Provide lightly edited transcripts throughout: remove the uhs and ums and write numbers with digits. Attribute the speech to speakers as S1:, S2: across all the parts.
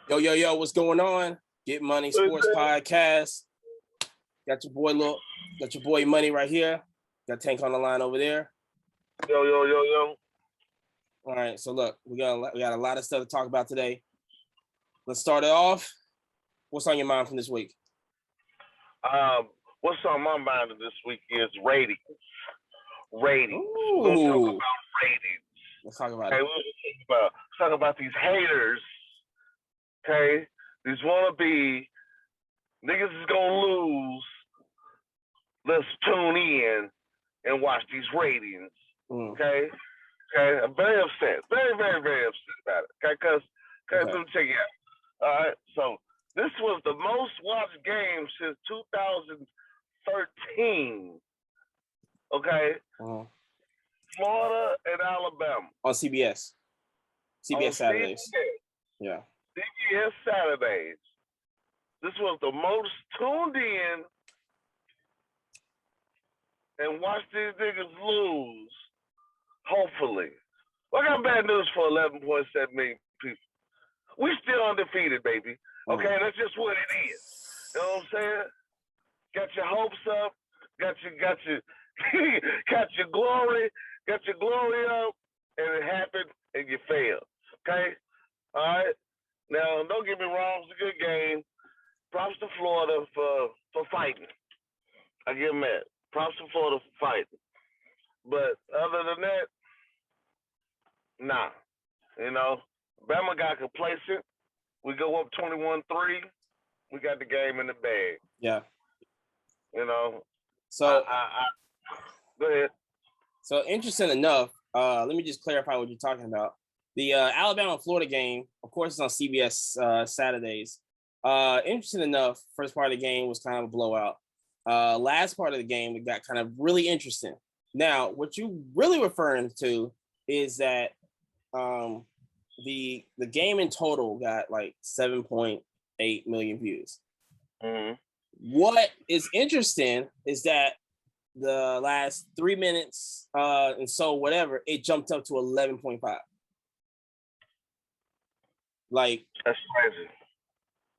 S1: Yo, what's going on? Get Money Sports Podcast. Got your boy Money right here. Got Tank on the line over there.
S2: Yo.
S1: All right, so look, we got a lot of stuff to talk about today. Let's start it off. What's on your mind from this week?
S2: What's on my mind this week is ratings.
S1: Ooh.
S2: We're gonna talk about ratings.
S1: Let's talk about
S2: okay,
S1: it.
S2: Let's talk about these haters. Okay, these wannabe niggas is gonna lose. Let's tune in and watch these ratings. Okay. I'm very upset. Very upset about it. Okay, because let me check it out. All right, so this was the most watched game since 2013. Okay. Florida and Alabama.
S1: On CBS. CBS Saturdays. Yeah.
S2: CBS Saturdays. This was the most tuned in and watch these niggas lose. Hopefully. I got bad news for 11.7 million people. We still undefeated, baby. Okay, that's just what it is. You know what I'm saying? Got your hopes up, got your glory up, and it happened and you failed. Okay? All right? Now, don't get me wrong, it's a good game. Props to Florida for fighting. I give them that. Props to Florida for fighting. But other than that, nah. You know, Bama got complacent. We go up 21-3. We got the game in the bag.
S1: Yeah.
S2: You know.
S1: So
S2: go ahead.
S1: So interesting enough, let me just clarify what you're talking about. The Alabama-Florida game, of course, is on CBS Saturdays. Interesting enough, first part of the game was kind of a blowout. Last part of the game, it got kind of really interesting. Now, what you're really referring to is that the game in total got like 7.8 million views.
S2: Mm-hmm.
S1: What is interesting is that the last 3 minutes and so whatever, it jumped up to 11.5. Like
S2: that's crazy.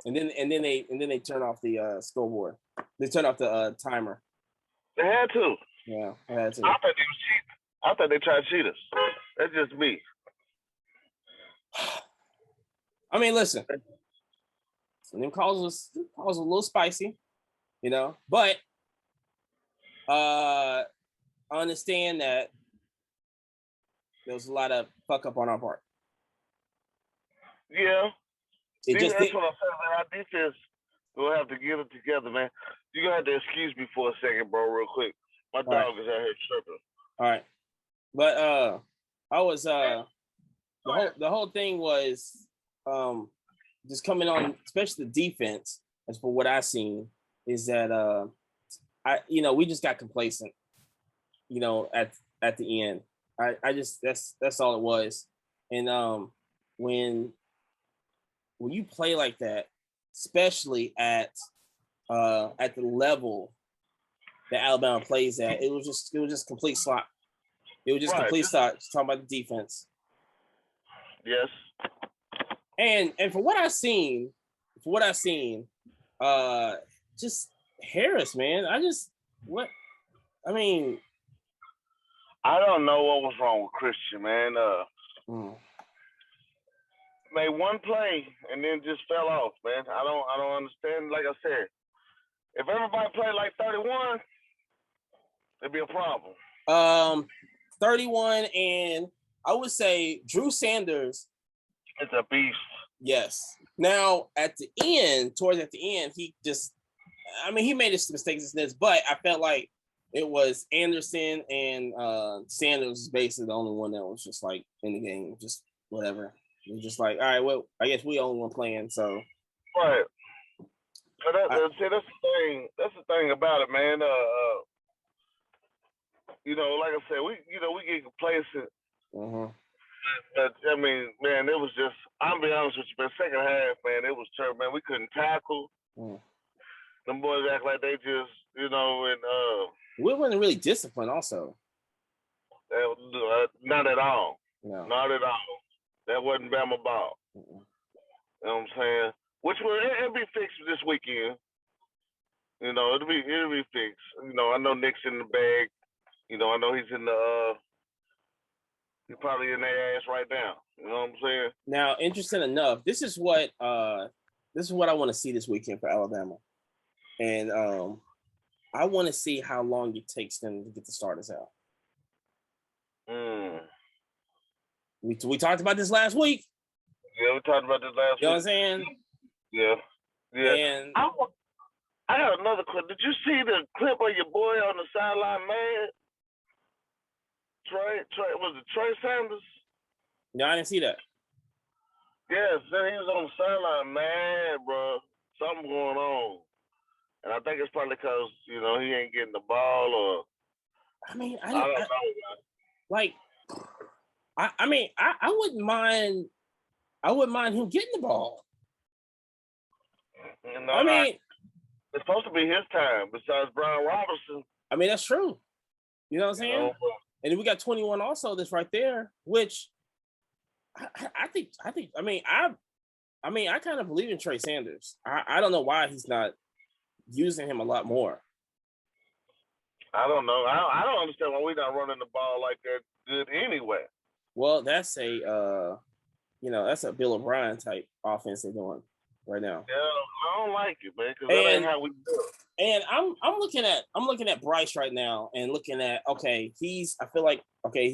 S1: And then they turn off the scoreboard. They turn off the timer.
S2: They had to.
S1: Yeah, they had to.
S2: I thought they was cheating. I thought they tried to cheat us. That's just me.
S1: I mean, listen. Them calls was a little spicy, you know, but I understand that there was a lot of fuck up on our part.
S2: Yeah.
S1: That's
S2: what I'm saying, man. Our defense will have to get it together, man. You're going to have to excuse me for a second, bro, real quick. My dog is out here tripping.
S1: All right. But I was the whole thing was just coming on, especially the defense, as for what I seen, is that we just got complacent, you know, at the end. I just that's all it was. And when you play like that, especially at the level that Alabama plays at, it was just complete slop. It was just complete slop. Just talking about the defense.
S2: Yes.
S1: And for what I've seen, just Harris, man. I don't
S2: know what was wrong with Christian, man. Made one play and then just fell off, man. I don't understand. Like I said, if everybody played like 31, it'd be a problem.
S1: 31, and I would say Drew Sanders
S2: is a beast.
S1: Yes. Now at the end, he just, he made his mistakes in this, but I felt like it was Anderson and Sanders basically the only one that was just like in the game, just whatever. It was just like, all right, well, I guess we only one playing, so.
S2: Right. So that's the thing. That's the thing about it, man. Like I said, we get complacent.
S1: Mm-hmm.
S2: But man, it was just. I'll be honest with you, man. Second half, man, it was terrible, man. We couldn't tackle. Them boys act like they just, and
S1: we weren't really disciplined, also.
S2: Not at all.
S1: No.
S2: Not at all. That wasn't Bama ball.
S1: Mm-mm.
S2: You know what I'm saying? Which it'll be fixed this weekend. You know, it'll be fixed. You know, I know Nick's in the bag. You know, I know he's in the he's probably in their ass right now. You know what I'm saying?
S1: Now, interesting enough, this is what I want to see this weekend for Alabama. And I want to see how long it takes them to get the starters out. We talked about this last week.
S2: Yeah, we talked about this last week.
S1: You know what I'm saying?
S2: Yeah.
S1: And
S2: I got another clip. Did you see the clip of your boy on the sideline, man? Trey, was it Trey Sanders?
S1: No, I didn't see that.
S2: Yes, he was on the sideline, man, bro. Something going on. And I think it's probably because, you know, he ain't getting the ball or
S1: I mean, I
S2: don't know.
S1: Like, I mean, I wouldn't mind him getting the ball.
S2: You know,
S1: I mean,
S2: it's supposed to be his time besides Brian Robinson.
S1: I mean, that's true. You know what I'm saying?
S2: You know,
S1: and then we got 21 also that's right there, which I think I mean, I kind of believe in Trey Sanders. I don't know why he's not using him a lot more.
S2: I don't know. I don't understand why we're not running the ball like that good anyway.
S1: Well, that's a that's a Bill O'Brien type offense they're doing right now.
S2: Yeah, I don't like it, man, because that ain't how we do it.
S1: And I'm looking at Bryce right now and looking at, okay, he's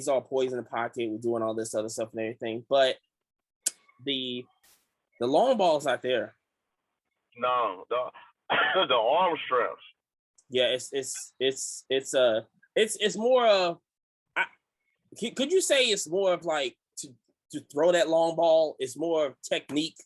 S1: all poised in the pocket, we're doing all this other stuff and everything, but the long ball's not there.
S2: No, the arm straps.
S1: Yeah, it's more of, could you say it's more of like to throw that long ball? It's more of technique.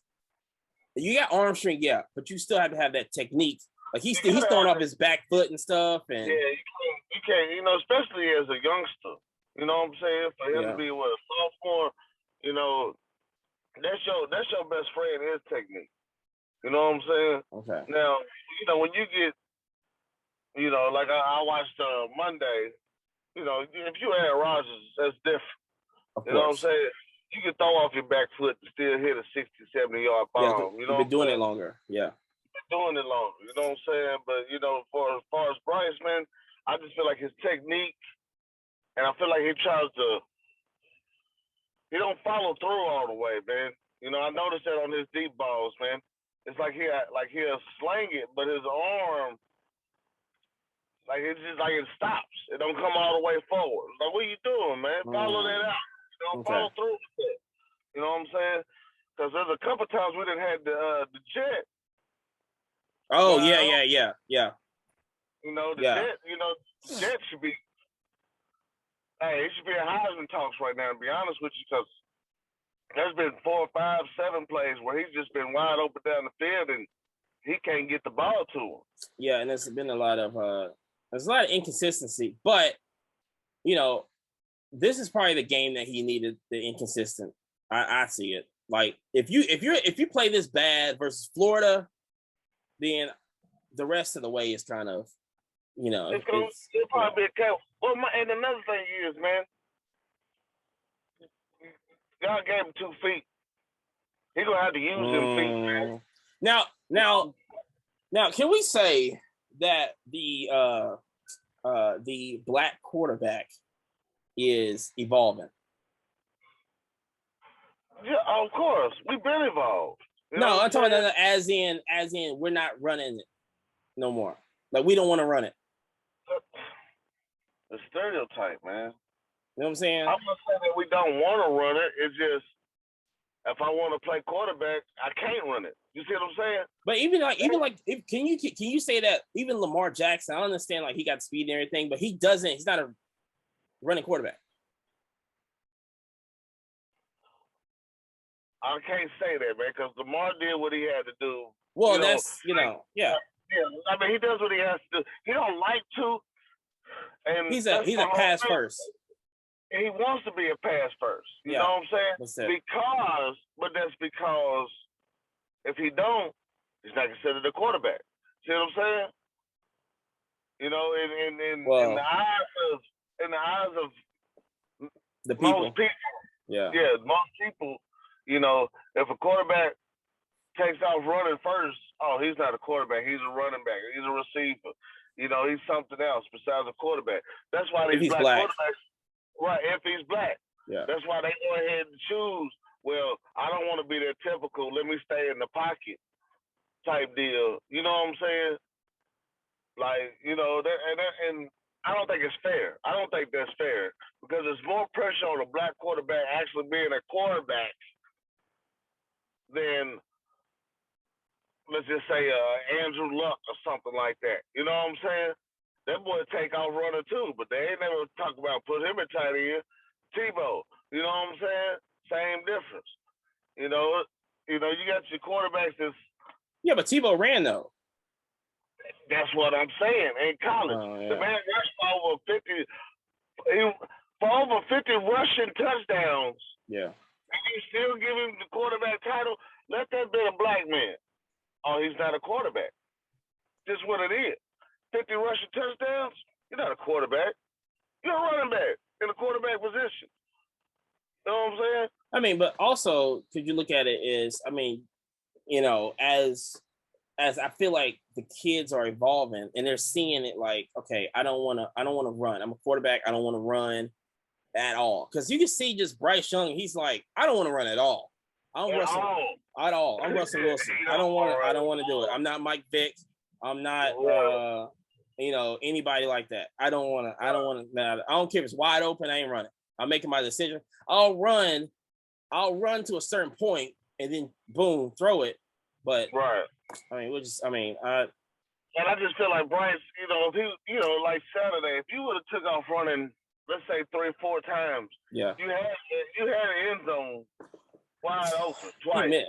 S1: You got arm strength, yeah, but you still have to have that technique. Like he's throwing off his back foot and stuff, and
S2: yeah, you can't, you know, especially as a youngster. You know what I'm saying? For him to be a sophomore, you know, that's your best friend is technique. You know what I'm saying?
S1: Okay.
S2: Now, you know, when you get, you know, like I watched Monday, you know, if you had Rodgers, that's different. You know what I'm saying? You can throw off your back foot and still hit a 60, 70-yard bomb.
S1: Yeah,
S2: you know,
S1: you've been doing it longer. Yeah.
S2: Doing it longer. You know what I'm saying? But, you know, as far as Bryce, man, I just feel like his technique, and I feel like he don't follow through all the way, man. You know, I noticed that on his deep balls, man. It's like he'll slang it, but his arm, like it's just like it stops. It don't come all the way forward. It's like, what are you doing, man? Follow that out. You know, follow through with it. You know what I'm saying? Because there's a couple times we didn't have the jet.
S1: Oh, yeah.
S2: You know, the jet should be, hey, it should be a Heisman talks right now, to be honest with you, because there's been 4, 5, 7 plays where he's just been wide open down the field and he can't get the ball to him.
S1: Yeah, and there's been a lot of inconsistency, but you know, this is probably the game that he needed the inconsistent. I see it. Like if you play this bad versus Florida, then the rest of the way is kind of, you know,
S2: it'll probably be a count. Well, and another thing is, man, God gave him 2 feet. He's gonna have to use them feet, man.
S1: Now, can we say that the black quarterback is evolving?
S2: Yeah, of course. We've been evolved.
S1: No, I'm talking about as in we're not running it no more. Like we don't want to run it.
S2: The stereotype, man.
S1: You know what I'm saying?
S2: I'm not saying that we don't want to run it. It's just if I want to play quarterback, I can't run it. You see what I'm saying?
S1: But can you say that even Lamar Jackson? I understand like he got speed and everything, but he's not a running quarterback.
S2: I can't say that, man, because Lamar did what he had to do.
S1: Well,
S2: yeah. I mean, he does what he has to do. He don't like to, and
S1: he's a pass first.
S2: He wants to be a pass first. You know what I'm saying? That's because if he don't, he's not considered a quarterback. See what I'm saying? You know, in the eyes of
S1: the people.
S2: Most people, most people, you know, if a quarterback takes off running first. Oh, he's not a quarterback. He's a running back. He's a receiver. He's something else besides a quarterback. That's why these black quarterbacks, right? If he's black, that's why they go ahead and choose. Well, I don't want to be that typical. Let me stay in the pocket type deal. You know what I'm saying? Like, and I don't think it's fair. I don't think that's fair because there's more pressure on a black quarterback actually being a quarterback than, let's just say, Andrew Luck or something like that. You know what I'm saying? That boy take off running too, but they ain't never talk about put him in tight end. Tebow, you know what I'm saying? Same difference. You got your quarterbacks that's.
S1: Yeah, but Tebow ran though.
S2: That's what I'm saying. In college, the man rushed for over 50. For over 50 rushing touchdowns.
S1: Yeah.
S2: And you still give him the quarterback title? Let that be a black man. Oh, he's not a quarterback. Just what it is. 50 rushing touchdowns? You're not a quarterback. You're a running back in a quarterback position. You know what I'm saying?
S1: I mean, but also, could you look at it as, I mean, as I feel like the kids are evolving and they're seeing it like, okay, I don't want to run. I'm a quarterback. I don't want to run at all. Because you can see just Bryce Young. He's like, I don't want to run at all. I'm Russell at all. I'm Russell Wilson. I don't want to do it. I'm not Mike Vick. I'm not anybody like that. I don't want to. I don't care if it's wide open. I ain't running. I'm making my decision. I'll run to a certain point and then boom, throw it. But
S2: right.
S1: I mean,
S2: and I just feel like Bryce, if he, like Saturday, if you would have took off running, let's say 3-4 times, you had an end zone wide open twice.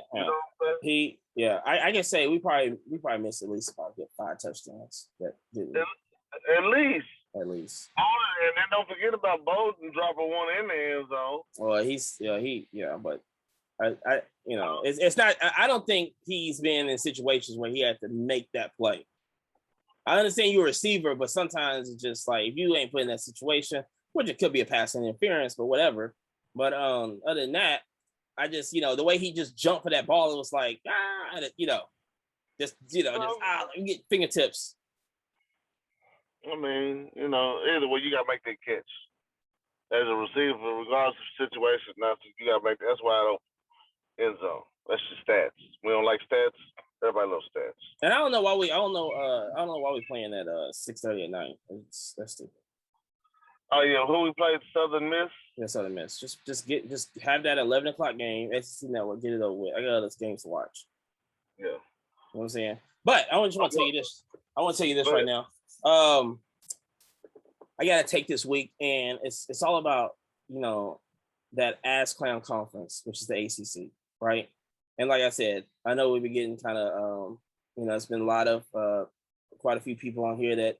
S1: I can say we probably missed at least about 5 touchdowns. That didn't.
S2: At least.
S1: At least.
S2: And then don't forget about Bowden dropping one in the end zone.
S1: Well, but it's not. I don't think he's been in situations where he had to make that play. I understand you're a receiver, but sometimes it's just like if you ain't put in that situation, which it could be a passing interference, but whatever. But other than that, I just the way he just jumped for that ball, it was like let me get fingertips.
S2: I mean, either way, you gotta make that catch as a receiver, regardless of situation. Now you gotta make. That's why I don't. End zone. That's just stats. We don't like stats. Everybody loves stats.
S1: And I don't know why we playing at 6:30 at night. That's stupid.
S2: Oh yeah, who we played? Southern Miss.
S1: Yeah, Southern Miss. Just have that 11 o'clock game. SEC Network. Get it over with. I got other games to watch.
S2: Yeah. You
S1: know what I'm saying? But I just want to tell you this. I want to tell you this right now. I gotta take this week, and it's all about that Ass Clown Conference, which is the ACC. Right. And like I said, I know we've been getting kind of, it's been a lot of, quite a few people on here that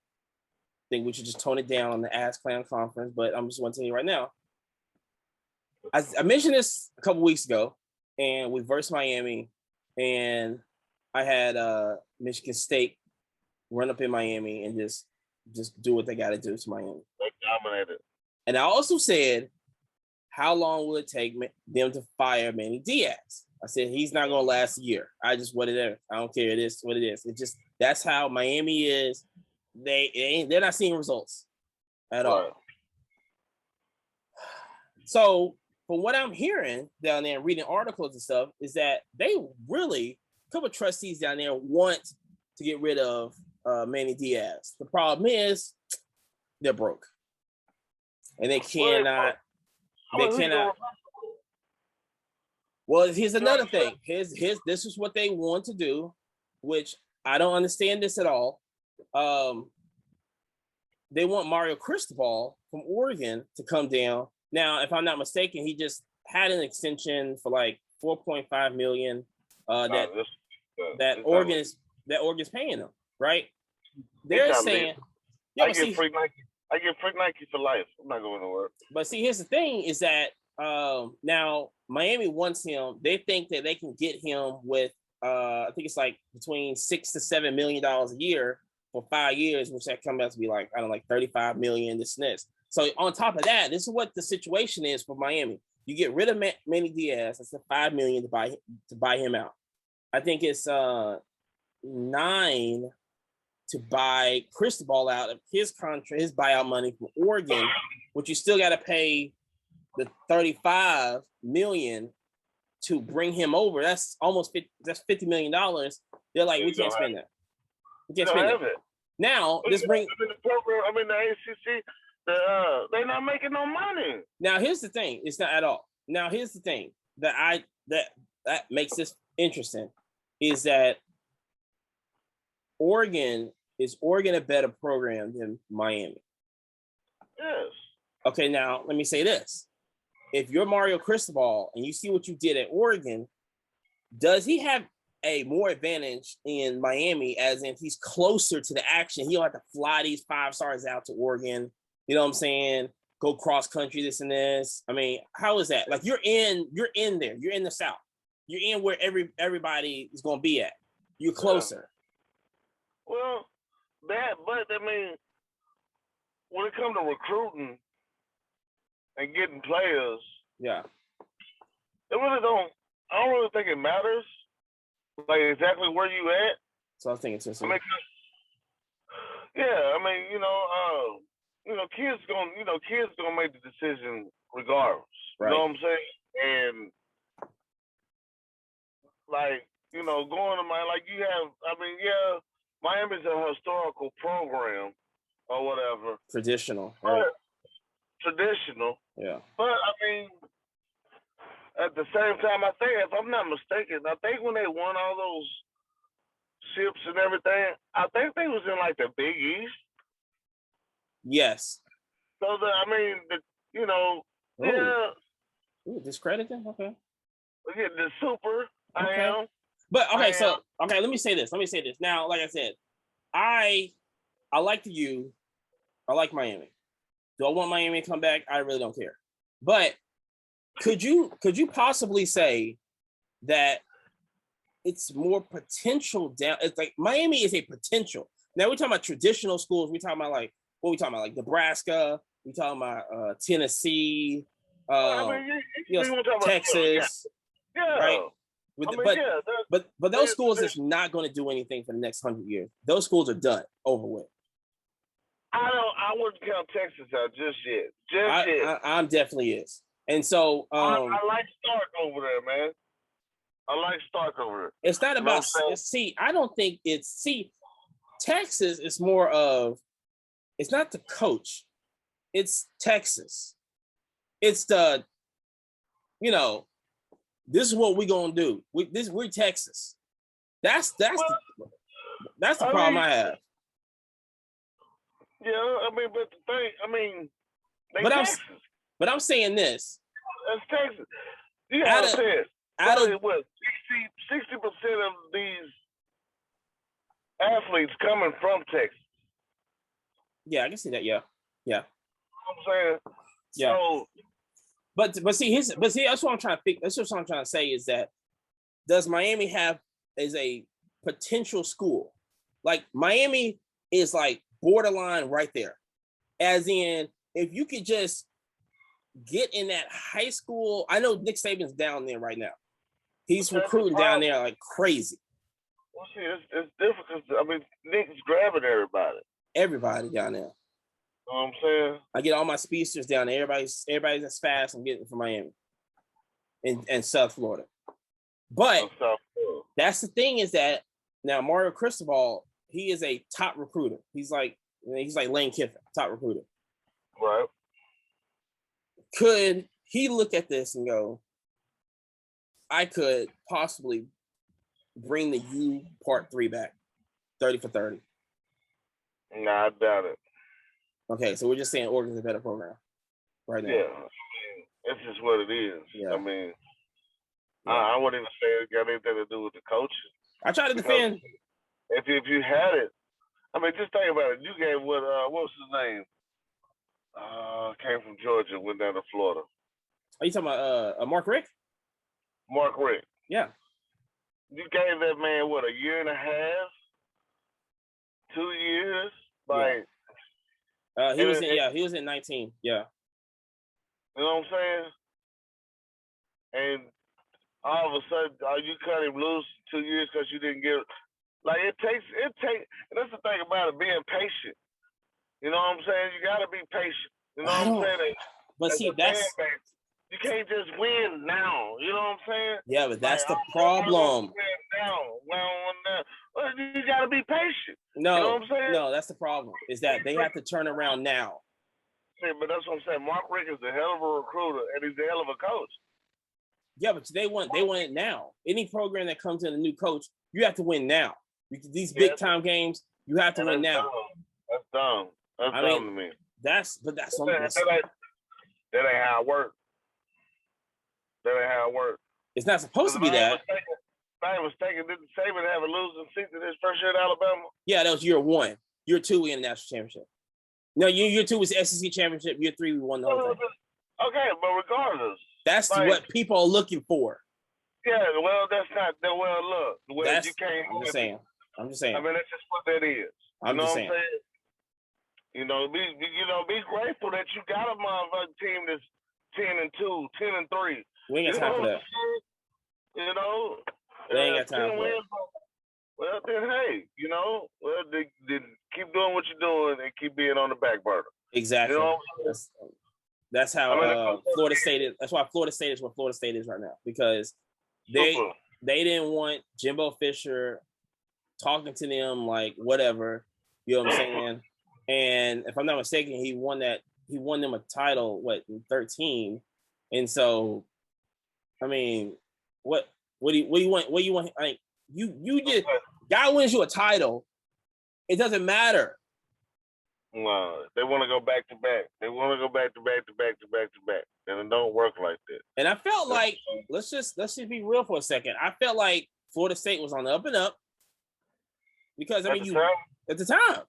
S1: think we should just tone it down on the Ass Clown Conference. But I'm just want to tell you right now, I mentioned this a couple weeks ago, and we versed Miami, and I had Michigan State run up in Miami and just do what they got to do to Miami.
S2: They dominated.
S1: And I also said, how long will it take them to fire Manny Diaz? I said, he's not going to last a year. I just, whatever. I don't care. It is what it is. It just, that's how Miami is. They're not seeing results at all. So from what I'm hearing down there and reading articles and stuff is that they really, a couple of trustees down there want to get rid of Manny Diaz. The problem is they're broke. And they cannot. They cannot. Well, here's another thing. This is what they want to do, which I don't understand this at all. They want Mario Cristobal from Oregon to come down. Now, if I'm not mistaken, he just had an extension for like $4.5 million. That Oregon's paying them, right? They're saying,
S2: I get free Nike for life. I'm not going to work.
S1: But see, here's the thing: is that now Miami wants him. They think that they can get him with I think it's like between $6 to $7 million a year for 5 years, which that comes out to be like like 35 million. This and this. So on top of that, this is what the situation is for Miami. You get rid of Manny Diaz. That's the $5 million to buy him out. I think it's 9 to buy Cristobal out of his contract, his buyout money from Oregon, but you still got to pay the $35 million to bring him over. That's almost $50 million. They're like, we can't spend that. We can't spend it. Now, this bring.
S2: The ACC, they're not making no money.
S1: Now, here's the thing. It's not at all. Now, here's the thing that makes this interesting is that Oregon a better program than Miami?
S2: Yes.
S1: Okay, now let me say this. If you're Mario Cristobal and you see what you did at Oregon, does he have a more advantage in Miami as in he's closer to the action? He don't have to fly these 5 stars out to Oregon. You know what I'm saying? Go cross country, this and this. I mean, how is that? Like you're in there. You're in the South. You're in where everybody is going to be at. You're closer.
S2: Yeah. Well, but I mean, when it comes to recruiting and getting players,
S1: yeah,
S2: I don't really think it matters, like exactly where you at.
S1: So I was thinking, too.
S2: I mean, yeah, I mean, kids gonna make the decision regardless.
S1: Right.
S2: You know what I'm saying? And like, going to Miami's a historical program or whatever.
S1: Traditional, right?
S2: Traditional.
S1: Yeah.
S2: But I mean, at the same time, I think, if I'm not mistaken, I think when they won all those ships and everything, I think they was in like the Big East.
S1: Yes.
S2: So yeah.
S1: Ooh, discrediting? Okay.
S2: Yeah, the super.
S1: Okay.
S2: I am.
S1: But okay, let me say this. Now, like I said, I like the U. I like Miami. Do I want Miami to come back? I really don't care. But could you possibly say that it's more potential down? It's like Miami is a potential. Now we're talking about traditional schools. We're talking about like Nebraska. We're talking about Tennessee. Texas.
S2: Yeah.
S1: Right. But those schools is not going to do anything for the next 100 years. Those schools are done, over with.
S2: I wouldn't count Texas out just yet.
S1: I'm definitely is. And so
S2: I like Stark over there, man. I like Stark over there.
S1: It's not about I don't think Texas is more of, it's not the coach, it's Texas. It's the, this is what we're gonna do. We're Texas. That's the problem I have.
S2: Yeah, I mean, but the thing,
S1: but I'm saying this.
S2: That's Texas. You know what I'm saying? What 60% of these athletes coming from Texas.
S1: Yeah, I can see that. Yeah.
S2: You know what I'm saying?
S1: Yeah.
S2: So,
S1: but see, that's what I'm trying to think. That's what I'm trying to say is that, does Miami have as a potential school? Like Miami is like borderline right there. As in, if you could just get in that high school, I know Nick Saban's down there right now. He's recruiting down there like crazy.
S2: Well, see, it's difficult. I mean, Nick's grabbing everybody.
S1: Everybody down there.
S2: You know what I'm saying?
S1: I get all my speedsters down there. Everybody's that's fast. I'm getting from Miami and South Florida. But that's the thing, is that now Mario Cristobal, he is a top recruiter. He's like Lane Kiffin, top recruiter.
S2: Right.
S1: Could he look at this and go, I could possibly bring the U Part 3 back, 30 for 30?
S2: Nah, I doubt it.
S1: Okay, so we're just saying Oregon's a better program right now.
S2: Yeah, it's just what it is.
S1: Yeah.
S2: I mean, I wouldn't even say it got anything to do with the coaches.
S1: I try to defend.
S2: If you had it, I mean, just think about it. You gave what was his name? Came from Georgia, went down to Florida.
S1: Are you talking about Mark Richt?
S2: Mark Richt.
S1: Yeah.
S2: You gave that man what, a year and a half, 2 years? Like,
S1: he was in 19. Yeah.
S2: You know what I'm saying? And all of a sudden you cut him loose 2 years because you didn't give. Like it takes. And that's the thing about it, being patient. You know what I'm saying? You got to be patient. You know what I'm saying?
S1: But see, that's
S2: you can't just win now. You know what I'm saying?
S1: Yeah, but that's the problem.
S2: Well, you got to be patient.
S1: No,
S2: you know what I'm saying?
S1: No, that's the problem. Is that they have to turn around now.
S2: Yeah, but that's what I'm saying. Mark Rick is a hell of a recruiter, and he's a hell of a coach.
S1: Yeah, but they want it now. Any program that comes in a new coach, you have to win now. These big time games, you have to win now.
S2: That's dumb. That's dumb to me. That ain't how it works. That ain't how it works.
S1: It's not supposed to be that.
S2: If I ain't mistaken, didn't Saban have a losing season his first year at Alabama?
S1: Yeah, that was year 1. Year 2, we won the national championship. No, year 2 was the SEC championship. Year 3, we won the whole thing.
S2: Okay, but regardless.
S1: That's what people are looking for.
S2: Yeah, well, that's not the look. Well, you can't.
S1: I'm just saying.
S2: I mean, that's just what that is.
S1: I'm just saying.
S2: You know, be grateful that you got a motherfucking team that's 10-2, 10-3.
S1: We ain't got time for that.
S2: You know,
S1: they ain't got time for that.
S2: Well, then, hey, you know, they keep doing what you're doing and keep being on the back burner.
S1: Exactly.
S2: You know?
S1: That's how Florida State is. That's why Florida State is where Florida State is right now, because they didn't want Jimbo Fisher talking to them like whatever. You know what I'm saying? And if I'm not mistaken, he won them a title in 13. And so, I mean, what do you want? What do you want? Like you just guy wins you a title. It doesn't matter.
S2: No, they want to go back to back. They want to go back to back to back to back to back, and it don't work like that.
S1: And I felt like let's just be real for a second. I felt like Florida State was on the up and up because at the time.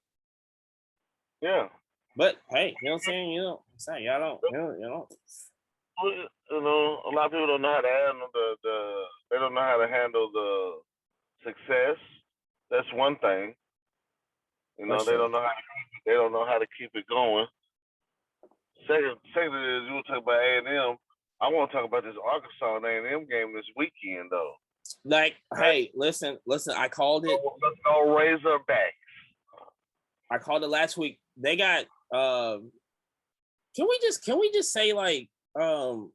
S1: Yeah. But hey, you know what I'm saying? Y'all don't.
S2: You know, a lot of people don't know how to handle they don't know how to handle the success. That's one thing. You know, they don't know how to keep it going. Second is you want to talk about A&M. I want to talk about this Arkansas and A&M game this weekend though.
S1: Like, hey, listen, I called it.
S2: Let's go Razorbacks.
S1: I called it last week. They got can we just say like how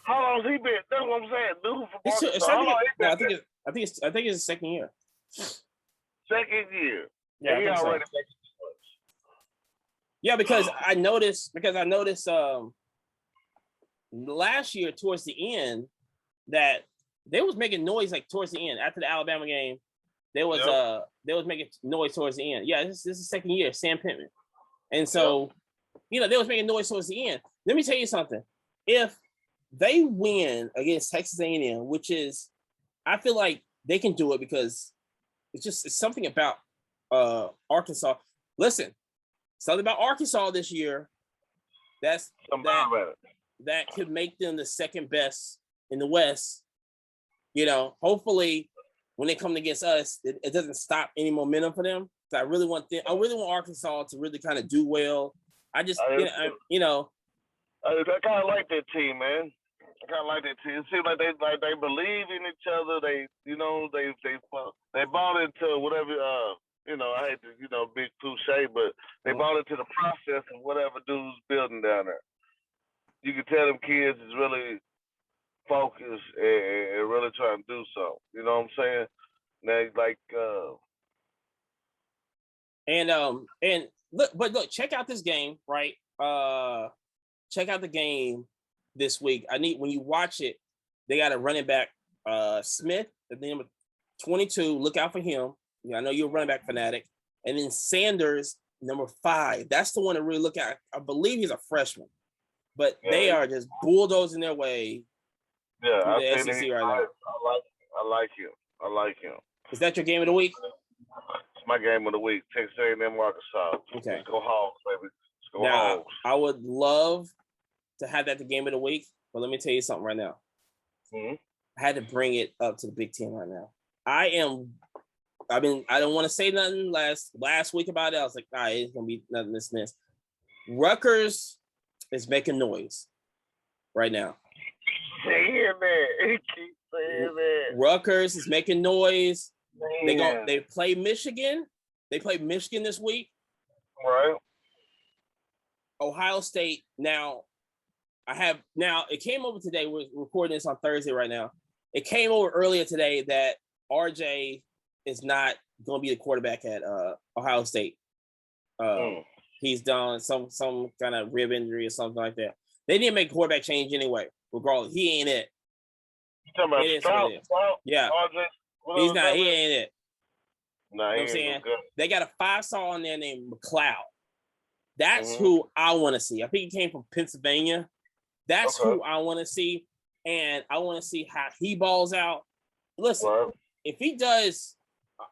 S2: long has he been? That's what I'm saying. Dude from Arkansas.
S1: I think it's his second year.
S2: Second year.
S1: Yeah, he already makes it. Yeah, because I noticed last year towards the end that they was making noise like towards the end after the Alabama game. They was making noise towards the end. Yeah, this is second year, Sam Pittman. And so, they was making noise towards the end. Let me tell you something. If they win against Texas A&M, which is, I feel like they can do it because it's something about Arkansas. Listen, something about Arkansas this year that could make them the second best in the West. Hopefully when they come against us, it doesn't stop any momentum for them. So I really want Arkansas to really kind of do well. I kind
S2: of like that team, man. I kind of like that team. It seems like they believe in each other. They bought into whatever. I hate to big cliche, but they bought into the process of whatever dude's building down there. You can tell them kids is really focused and really trying to do something. You know what I'm saying?
S1: And look, check out this game, right? Check out the game this week. When you watch it, they got a running back, Smith, the number 22. Look out for him. I know you're a running back fanatic. And then Sanders, number 5. That's the one to really look at. I believe he's a freshman, but they are just bulldozing their way.
S2: Yeah,
S1: I the SEC right now.
S2: I like him.
S1: Is that your game of the week?
S2: It's my game of the week. Texas A&M Arkansas.
S1: Okay.
S2: Let's go Hogs, baby. Let's go Hogs.
S1: I would love to have that the game of the week, but let me tell you something right now.
S2: Mm-hmm.
S1: I had to bring it up to the Big Ten right now. I don't want to say nothing last week about it. I was like, it's gonna be nothing this. Rutgers is making noise right now.
S2: saying that. He keeps saying that.
S1: Rutgers is making noise.
S2: Man.
S1: They play Michigan. They play Michigan this week.
S2: Right.
S1: Ohio State. Now, it came over today. We're recording this on Thursday right now. It came over earlier today that RJ is not going to be the quarterback at Ohio State. He's done some kind of rib injury or something like that. They didn't make a quarterback change anyway. Regardless, he ain't it.
S2: You talking about Stroud?
S1: Yeah.
S2: RJ,
S1: he's not. He ain't it.
S2: Nah,
S1: you know what I'm saying? They got a 5-star on there named McLeod. That's who I want to see. I think he came from Pennsylvania. That's who I want to see, and I want to see how he balls out. Listen, if he does,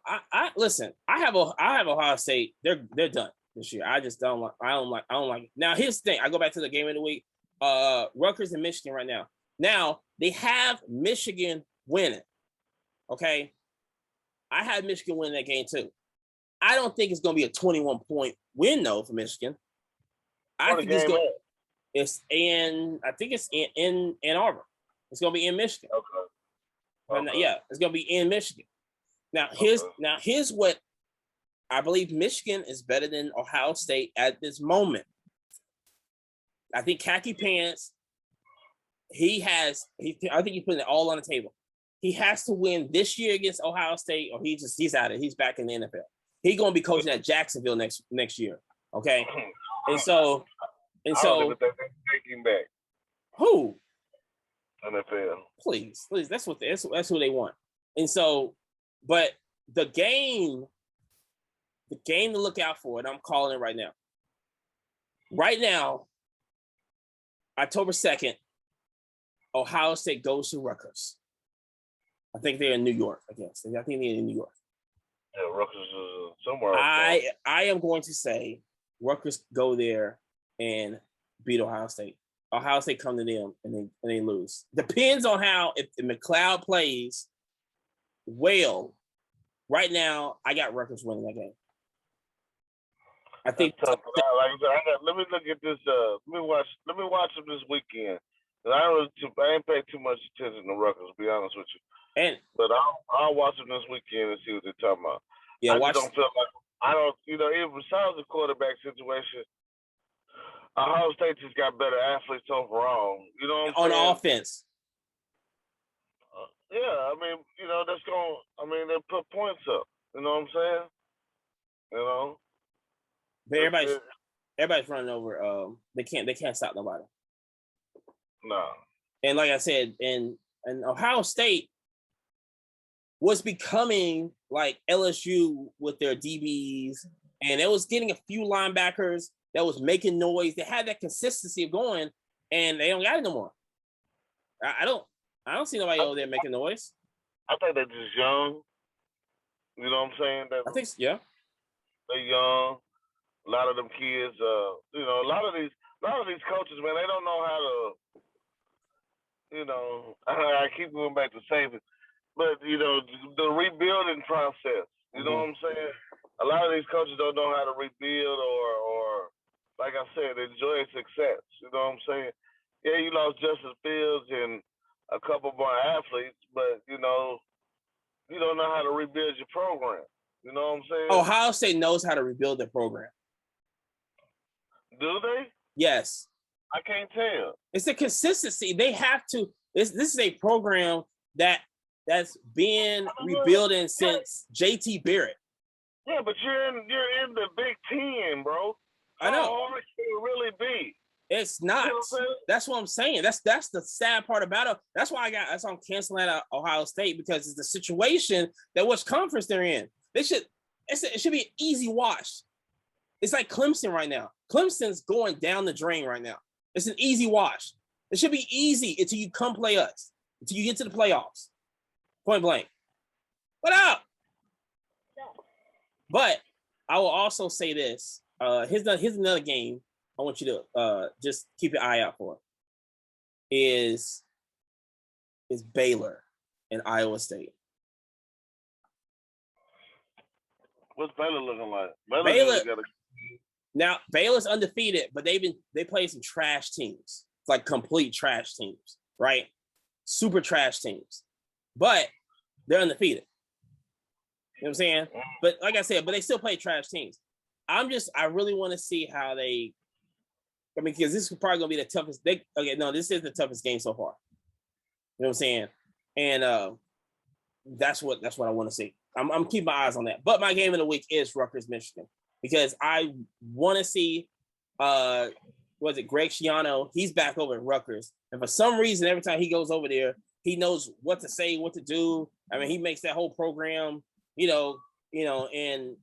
S1: I listen. I have Ohio State. They're done this year. I just don't like. I don't like it. Now here's the thing. I go back to the game of the week. Rutgers and Michigan right now. Now they have Michigan winning. Okay, I had Michigan win that game too. I don't think it's going to be a 21-point win though for Michigan. I think it's going. It's in. I think it's in Ann Arbor. It's going to be in Michigan. Okay. Yeah, it's going to be in Michigan. Now here's what I believe. Michigan is better than Ohio State at this moment. I think Khaki Pants. I think he's putting it all on the table. He has to win this year against Ohio State, or he's out of it. He's back in the NFL. He's going to be coaching at Jacksonville next year. Okay, and so
S2: take him back.
S1: Who?
S2: NFL.
S1: Please, that's who they want. And so, but the game to look out for, and I'm calling it right now. Right now, October 2nd, Ohio State goes to Rutgers. I think they're in New York, I guess. I think they're in New York.
S2: Yeah, Rutgers is somewhere.
S1: I am going to say Rutgers go there and beat Ohio State. Ohio State come to them and they lose. Depends on how if McLeod plays well. Right now, I got Rutgers winning that game. I think.
S2: Let me look at this. Let me watch them this weekend. I ain't pay too much attention to Rutgers, to be honest with you. But I'll watch them this weekend and see what they're talking about.
S1: Yeah,
S2: I don't feel like even besides the quarterback situation, Ohio State just got better athletes overall. You know what I'm saying?
S1: On offense.
S2: Yeah, I mean, they put points up. You know what I'm saying? You know.
S1: But everybody's running over. They can't stop nobody.
S2: No.
S1: And like I said, and Ohio State was becoming like LSU with their DBs, and it was getting a few linebackers that was making noise. They had that consistency of going, and they don't got it no more. I don't see nobody over there making noise.
S2: I think they're just young. You know what I'm saying?
S1: I think yeah.
S2: They're young. A lot of them kids, a lot of these coaches, man, they don't know how to, I keep going back to saving, but the rebuilding process. You know what I'm saying? A lot of these coaches don't know how to rebuild or like I said, enjoy success. You know what I'm saying? Yeah, you lost Justin Fields and a couple more athletes, but you don't know how to rebuild your program. You know what I'm saying?
S1: Ohio State knows how to rebuild their program.
S2: Do they?
S1: Yes.
S2: I can't tell.
S1: It's the consistency. They have to. This is a program that's been rebuilding since JT Barrett.
S2: Yeah, but you're in the Big Ten, bro.
S1: I know.
S2: How hard can it really be?
S1: It's not. You know that's what I'm saying. That's the sad part about it. That's why I'm canceling out Ohio State, because it's the situation that which conference they're in. It should be an easy wash. It's like Clemson right now. Clemson's going down the drain right now. It's an easy wash. It should be easy until you come play us, until you get to the playoffs. Point blank. What up? But I will also say this. Here's another game I want you to just keep your eye out for. Is Baylor and Iowa State.
S2: What's Baylor looking like?
S1: Now Baylor's undefeated, but they played some trash teams, like complete trash teams, right? super trash teams, but they're undefeated. You know what I'm saying? But like I said, but they still play trash teams. I really want to see how they. I mean, because this is probably gonna be the toughest. This is the toughest game so far. You know what I'm saying? And that's what I want to see. I'm keeping my eyes on that. But my game of the week is Rutgers, Michigan, because I want to see. Was it Greg Schiano? He's back over at Rutgers, and for some reason, every time he goes over there, he knows what to say, what to do. I mean, he makes that whole program. And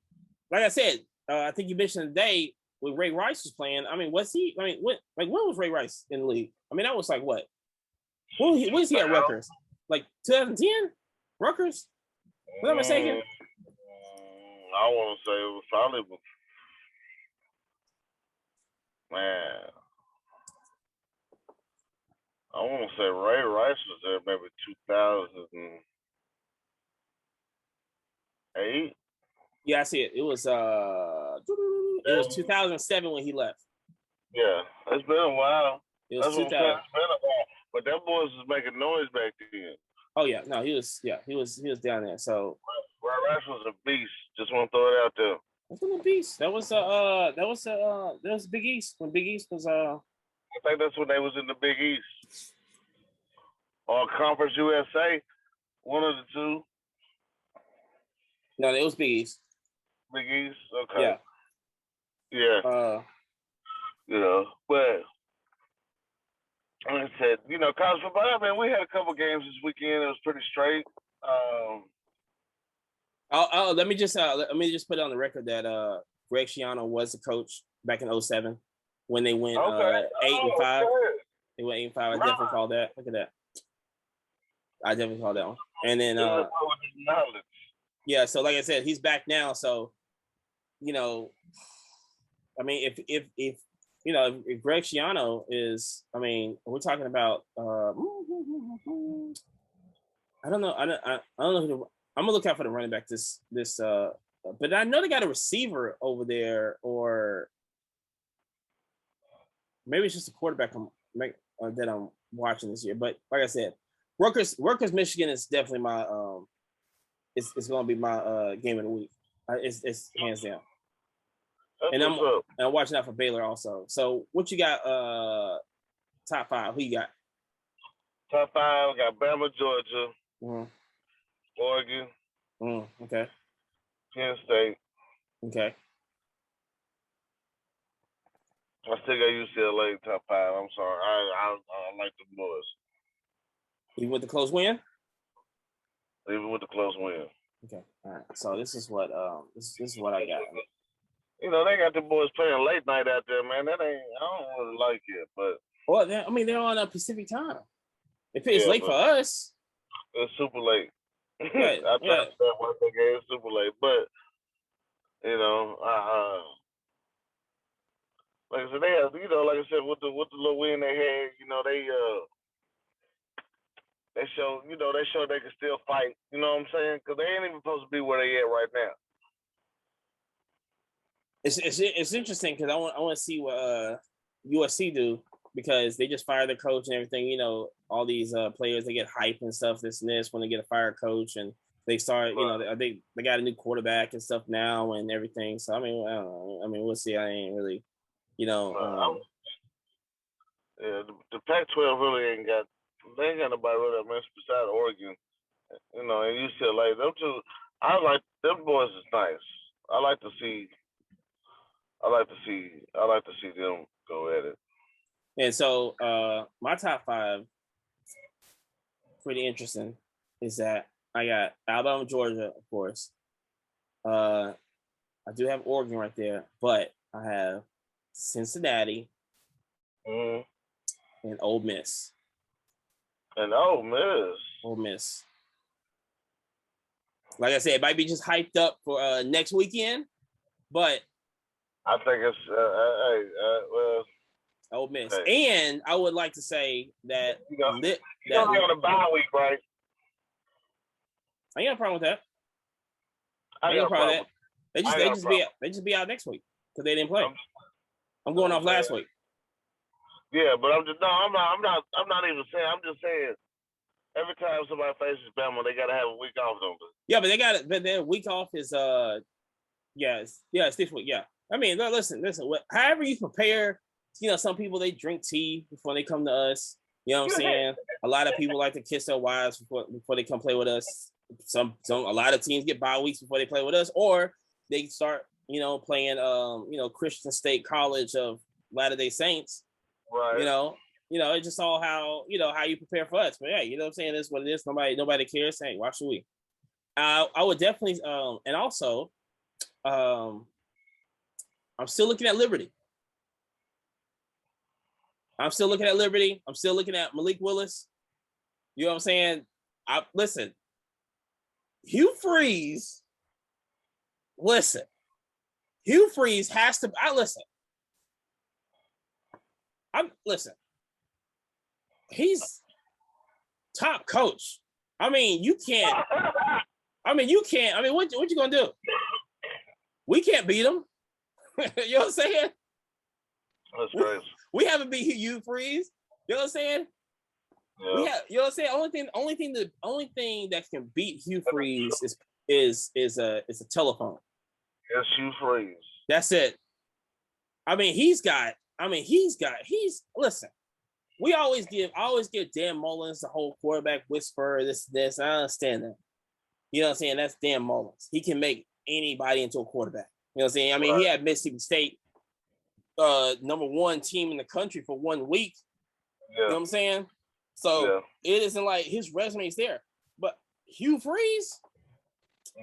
S1: like I said, I think you mentioned today when Ray Rice was playing. I mean, was he? I mean, when was Ray Rice in the league? I mean, that was like what? When was he at Rutgers? Like 2010? Rutgers? Was I mistaken?
S2: I want to say it was probably, man. I want to say Ray Rice was there maybe 2008.
S1: Yeah, I see it. It was 2007 when he left.
S2: Yeah, it's been a while.
S1: It was 2000.
S2: It's been a while. But that boys was making noise back then.
S1: Oh yeah, no, he was down there. So
S2: Ray Rice was a beast. Just want to throw it out there.
S1: That's a beast. That was Big East when Big East was
S2: I think that's when they was in the Big East or Conference USA, one of the two.
S1: No, it was Big East.
S2: Big East, okay.
S1: Yeah.
S2: But like I said, college football. I mean, we had a couple games this weekend. It was pretty straight.
S1: Let me just put it on the record that Greg Schiano was the coach back in 2007 when they went 8-5. They went 8-5. I definitely called that. Look at that. I definitely called that one. And then so like I said, he's back now. So, I mean, if Greg Schiano is, I mean, we're talking about I don't know. I don't know I'm gonna look out for the running back but I know they got a receiver over there, or maybe it's just a quarterback that I'm watching this year. But like I said, Rutgers, Michigan is definitely my it's gonna be my game of the week. It's hands down. And I'm watching out for Baylor also. So what you got? Top 5. Who you got?
S2: Top 5. Got Bama, Georgia, Oregon.
S1: Okay.
S2: Penn State.
S1: Okay.
S2: I still got UCLA top 5. I'm sorry. I like the boys.
S1: Even with the close win?
S2: Even with the close win.
S1: Okay. All right. So this is what this is what I got.
S2: They got the boys playing late night out there, man. I don't really like it, but
S1: they're on a Pacific time. It's late for us.
S2: It's super late.
S1: Right.
S2: I tried to say one thing, it's super late, but like I said, they have, like I said, with the little win they had, they show they can still fight. You know what I'm saying? Because they ain't even supposed to be where they at right now.
S1: It's interesting because I want to see what USC do, because they just fired their coach and everything. All these players, they get hype and stuff, this and this when they get a fired coach, and they start, they got a new quarterback and stuff now and everything. So I mean, I don't know. I mean, we'll see. I ain't really,
S2: the Pac-12 really ain't got nobody really that much beside Oregon, and UCLA. Them two, I like them boys is nice. I like to see them go at it.
S1: And so my top 5, pretty interesting, is that I got Alabama, Georgia, of course. I do have Oregon right there, but I have Cincinnati and Ole Miss.
S2: And Ole
S1: Miss. Like I said, it might be just hyped up for next weekend, but
S2: I think it's
S1: Ole Miss. Hey. And I would like to say that
S2: you're gonna be on a bye week, right?
S1: I ain't got a problem with that. I ain't got a problem with that. They just be out next week because they didn't play. I'm going off last week.
S2: Yeah, but I'm not even saying. I'm just saying every time somebody faces Bama, they gotta have a week off, don't they?
S1: Yeah, but they got it. But their week off is it's this week. Yeah, I mean, listen. However you prepare, some people they drink tea before they come to us. You know what I'm saying? A lot of people like to kiss their wives before they come play with us. A lot of teams get bye weeks before they play with us, or they start playing Christian State College of Latter-day Saints.
S2: Right.
S1: It's just all how you prepare for us. But yeah, you know what I'm saying? That's what it is. Nobody cares. Hey, watch the week. I would definitely and also I'm still looking at Liberty. I'm still looking at Malik Willis. You know what I'm saying? Listen, Hugh Freeze. Listen, Hugh Freeze has to. Listen. He's top coach. I mean, you can't. I mean, what you gonna do? We can't beat him. You know what I'm saying?
S2: That's crazy.
S1: We haven't beat Hugh Freeze. You know what I'm saying?
S2: Yeah.
S1: We have. You know what I'm saying? Only thing that can beat Hugh Freeze is a telephone.
S2: Yes, Hugh Freeze.
S1: That's it. Listen. I always give Dan Mullins the whole quarterback whisperer, this. I understand that. You know what I'm saying? That's Dan Mullins. He can make anybody into a quarterback. You know what I'm saying? I mean, He had Mississippi State number 1 team in the country for 1 week.
S2: Yeah.
S1: You know what I'm saying? So It isn't like his resume is there. But Hugh Freeze,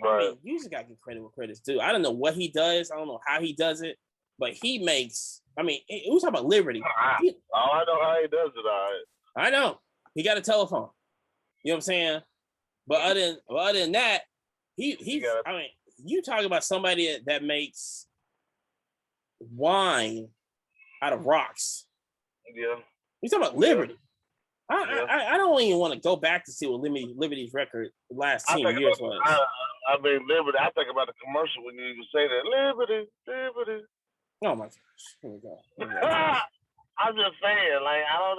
S2: right.
S1: I mean, you just gotta give credit where credit's due. I don't know what he does. I don't know how he does it, but he makes. I mean, we talking about Liberty.
S2: I know how he does it. All right.
S1: I know he got a telephone. You know what I'm saying? But other than that, he's. I mean, you talk about somebody that makes wine out of rocks.
S2: Yeah.
S1: You talking about Liberty? I don't even want to go back to see what Liberty's record the last 10 years was.
S2: I mean, Liberty. I think about the commercial when you even say that. Liberty.
S1: Oh my gosh! Here we go.
S2: I'm just saying, like, I don't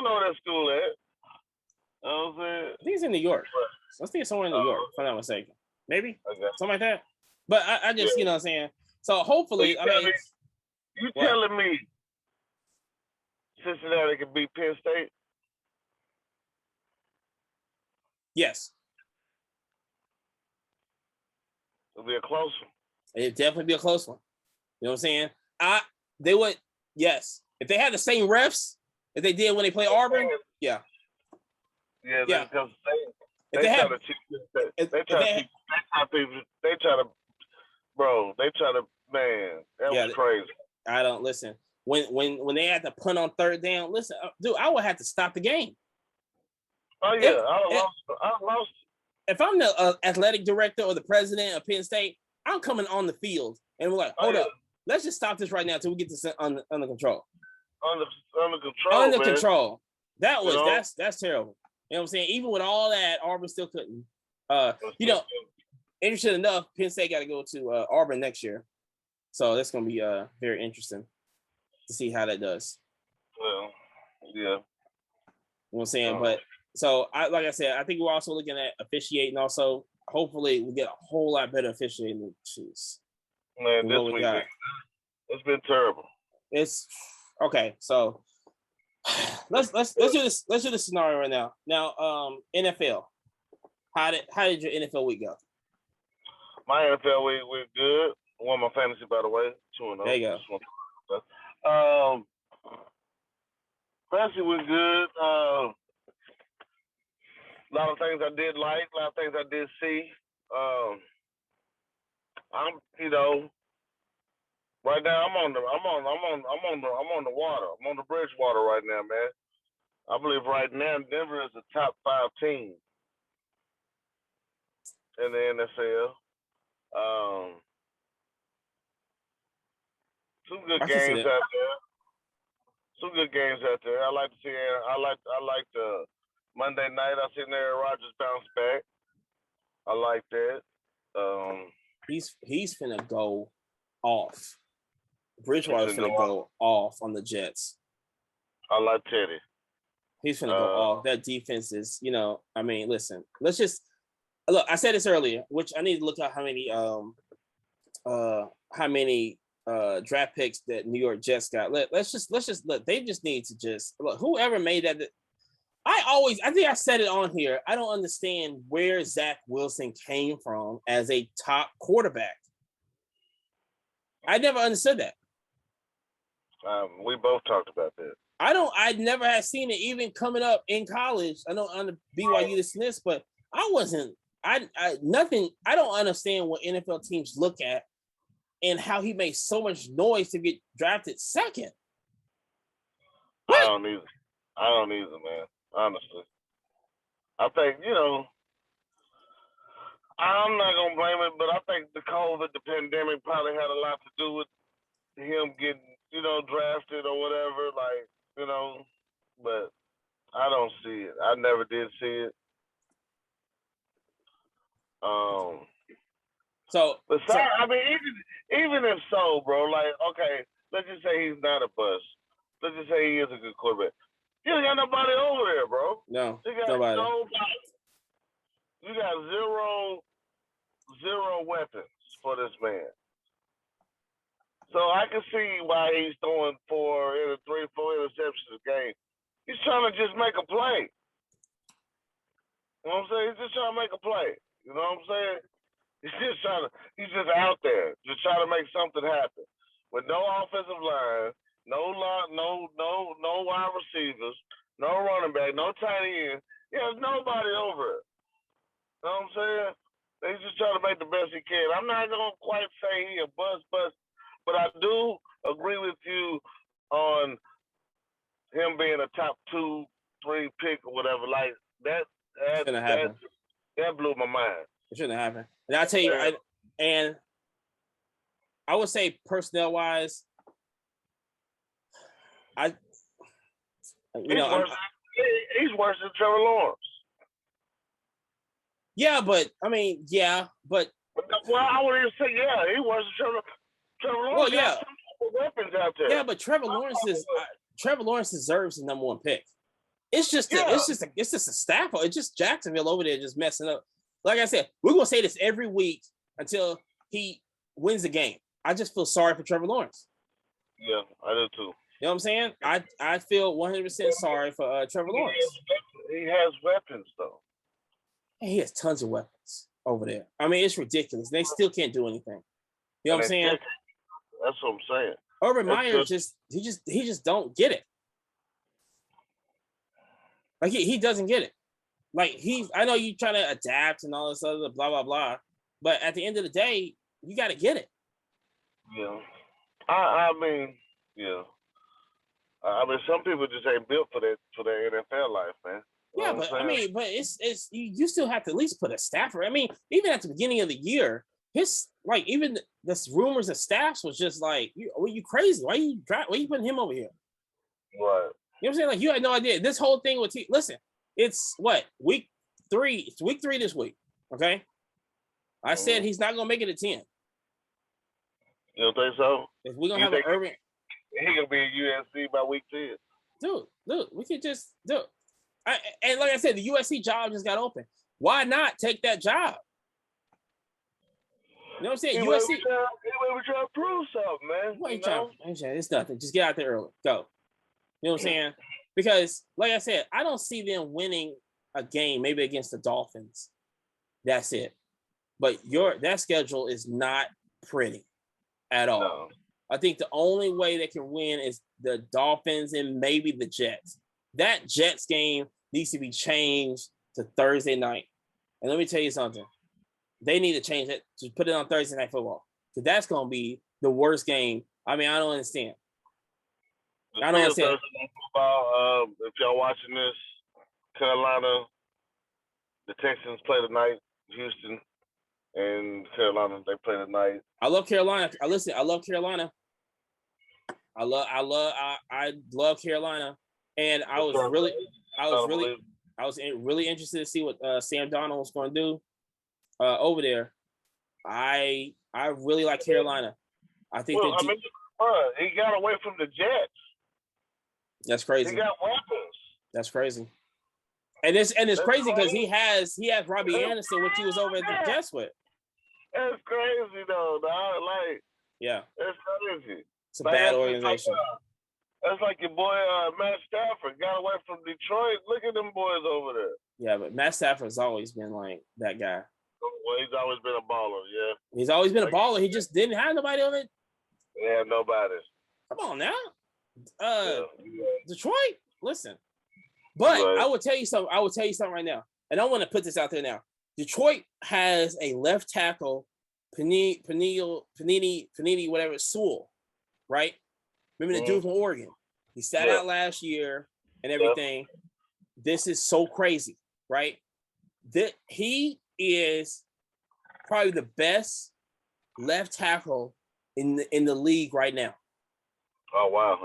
S2: know where that school at. You know what I'm saying?
S1: I think it's in New York. I think it's somewhere in New York, if I'm not mistaken. Maybe something like that. But I just, you know what I'm saying. So hopefully,
S2: you telling me Cincinnati can beat Penn State?
S1: Yes.
S2: It'll be a close one.
S1: It'd definitely be a close one. You know what I'm saying? They would, yes. If they had the same refs that they did when they played Auburn, yeah.
S2: Yeah. Because
S1: they try
S2: to, man, that was crazy.
S1: I don't listen. When they had to punt on 3rd down, listen, dude, I would have to stop the game.
S2: Oh yeah, I lost.
S1: If I'm the athletic director or the president of Penn State, I'm coming on the field and we're like, hold up, let's just stop this right now until we get this under control. Under control. That was that's terrible. You know what I'm saying? Even with all that, Auburn still couldn't. Interesting enough, Penn State got to go to Auburn next year, so that's going to be very interesting to see how that does.
S2: Well, yeah.
S1: You know what I'm saying? But so, like I said, I think we're also looking at officiating. Also, hopefully, we get a whole lot better officiating. Jeez.
S2: Man, this week it's been terrible.
S1: It's okay. So let's do this. Let's do this scenario right now. Now, NFL. How did your NFL week go?
S2: My NFL week went good. Won my fantasy, by the way. 2-0.
S1: There you go.
S2: Fantasy was good. A lot of things I did like. A lot of things I did see. Right now I'm on the water. I'm on the Bridgewater right now, man. I believe right now Denver is the top 5 team in the NFL. Some good games out there. I like to see. I like the Monday night. I seen Aaron Rodgers bounce back. I like that.
S1: He's finna go off. Bridgewater's finna go off on the Jets.
S2: I like Teddy.
S1: He's gonna go off. That defense is, I mean, listen, let's just look. I said this earlier, which I need to look at how many draft picks that New York Jets got. Let's just look. They just need to just look. Whoever made that. I think I said it on here. I don't understand where Zach Wilson came from as a top quarterback. I never understood that.
S2: We both talked about that.
S1: I never had seen it even coming up in college. I know on the BYU dismiss, but I don't understand what NFL teams look at and how he made so much noise to get drafted second.
S2: What? I don't either, man. Honestly. I think, I'm not going to blame it, but I think the pandemic probably had a lot to do with him getting, drafted or whatever, but I don't see it. I never did see it. I mean, even if so, bro, okay, let's just say he's not a bust. Let's just say he is a good quarterback. You ain't got nobody over there, bro.
S1: No,
S2: you got
S1: nobody.
S2: You got zero weapons for this man. So I can see why he's throwing 4 interceptions a game. He's trying to just make a play. You know what I'm saying? He's just trying to make a play. You know what I'm saying? He's just out there, just trying to make something happen. With no offensive line, no wide receivers, no running back, no tight end. There's nobody over it. You know what I'm saying? He's just trying to make the best he can. I'm not going to quite say he a bust, but I do agree with you on him being a top 2-3 pick or whatever. Like that blew my mind.
S1: It shouldn't happen. And I'll tell you, I would say personnel wise, he's
S2: worse than Trevor Lawrence.
S1: Well,
S2: I wouldn't say he worse than Trevor Lawrence.
S1: Well, yeah,
S2: weapons out there.
S1: Yeah, but Trevor Lawrence deserves the number 1 pick. It's just a staff. It's just Jacksonville over there just messing up. Like I said, we're gonna say this every week until he wins the game. I just feel sorry for Trevor Lawrence.
S2: Yeah, I do too.
S1: You know what I'm saying? I feel 100% sorry for Trevor Lawrence.
S2: He has weapons though.
S1: He has tons of weapons over there. I mean, it's ridiculous. They still can't do anything. You know what I'm saying?
S2: That's what I'm saying.
S1: Urban Meyer just don't get it. Like he doesn't get it. Like I know you trying to adapt and all this other blah blah blah, but at the end of the day, you got to get it.
S2: Yeah, I mean, yeah. I mean, some people just ain't built for that NFL life, man.
S1: You know but I mean, but it's you still have to at least put a staffer. I mean, even at the beginning of the year, even the rumors of staffs was just like, you crazy? Why you putting him over here?
S2: Right.
S1: You know what I'm saying? Like you had no idea. This whole thing with listen, it's what week 3. It's week 3 this week. Okay. I said he's not gonna make it to 10.
S2: You don't think so?
S1: If we're gonna have an Urban,
S2: he gonna be at USC by week 10.
S1: Dude, we could just do it. And like I said, the USC job just got open. Why not take that job? You know what I'm saying? USC.
S2: We're trying to prove something, man.
S1: What you trying? It's nothing. Just get out there early. Go. You know what I'm saying? Because, like I said, I don't see them winning a game, maybe against the Dolphins. That's it. But that schedule is not pretty at all. No. I think the only way they can win is the Dolphins and maybe the Jets. That Jets game needs to be changed to Thursday night. And let me tell you something. They need to change it to put it on Thursday Night Football. Because that's going to be the worst game. I mean, I don't understand. I don't understand.
S2: Thursday Night Football, if y'all watching this, Carolina, the Texans play tonight. Houston and Carolina, they play tonight.
S1: I love Carolina. I love Carolina. I love Carolina. And I was really interested to see what Sam Darnold was going to do over there. I really like Carolina. I think
S2: he got away from the Jets.
S1: That's crazy.
S2: He got weapons.
S1: That's crazy. And it's
S2: That's
S1: crazy because
S2: crazy.
S1: he has Robbie Anderson, which he was over at the Jets with.
S2: That's crazy though, dog. Like,
S1: Yeah,
S2: that's crazy.
S1: it's a
S2: Like
S1: bad
S2: that's just like
S1: organization.
S2: that's like your boy Matt Stafford got away from Detroit. Look at them boys over there.
S1: Yeah, but Matt Stafford's always been like that guy.
S2: Well, he's always been a baller, yeah.
S1: He's always been a
S2: Like,
S1: baller. He just didn't have nobody on it.
S2: yeah, nobody.
S1: Come on now,
S2: Yeah.
S1: Detroit. Listen, but
S2: Right.
S1: I will tell you something. I will tell you something right now, and I want to put this out there now. Detroit has a left tackle, Panini, whatever, Sewell, right? Remember the dude from Oregon? He sat out last year and everything. This is so crazy, right? That he is probably the best left tackle in the league right now.
S2: Oh wow!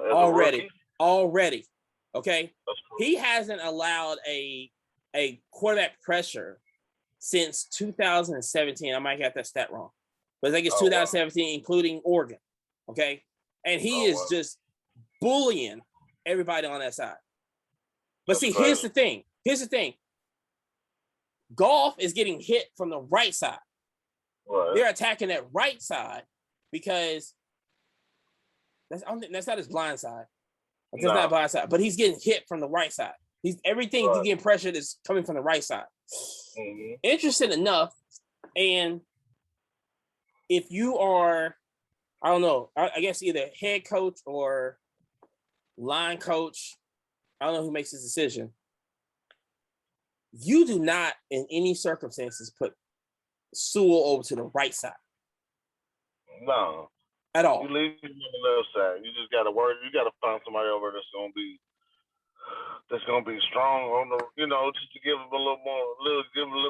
S1: Already, okay.
S2: That's cool.
S1: He hasn't allowed a quarterback pressure since 2017. I might get that stat wrong, but I think it's 2017, including Oregon. Okay, and he is just bullying everybody on that side. But see, here's the thing. Golf is getting hit from the right side. Right. They're attacking that right side because that's not his blind side. That's not blind side, but he's getting hit from the right side. He's getting pressured is coming from the right side. Mm-hmm. Interesting enough, and if you are, I don't know, I guess either head coach or line coach, I don't know who makes this decision. You do not, in any circumstances, put Sewell over to the right side.
S2: No.
S1: At all.
S2: You leave him on the left side. You just gotta work. You gotta find somebody over that's gonna be strong on the, just to give him a little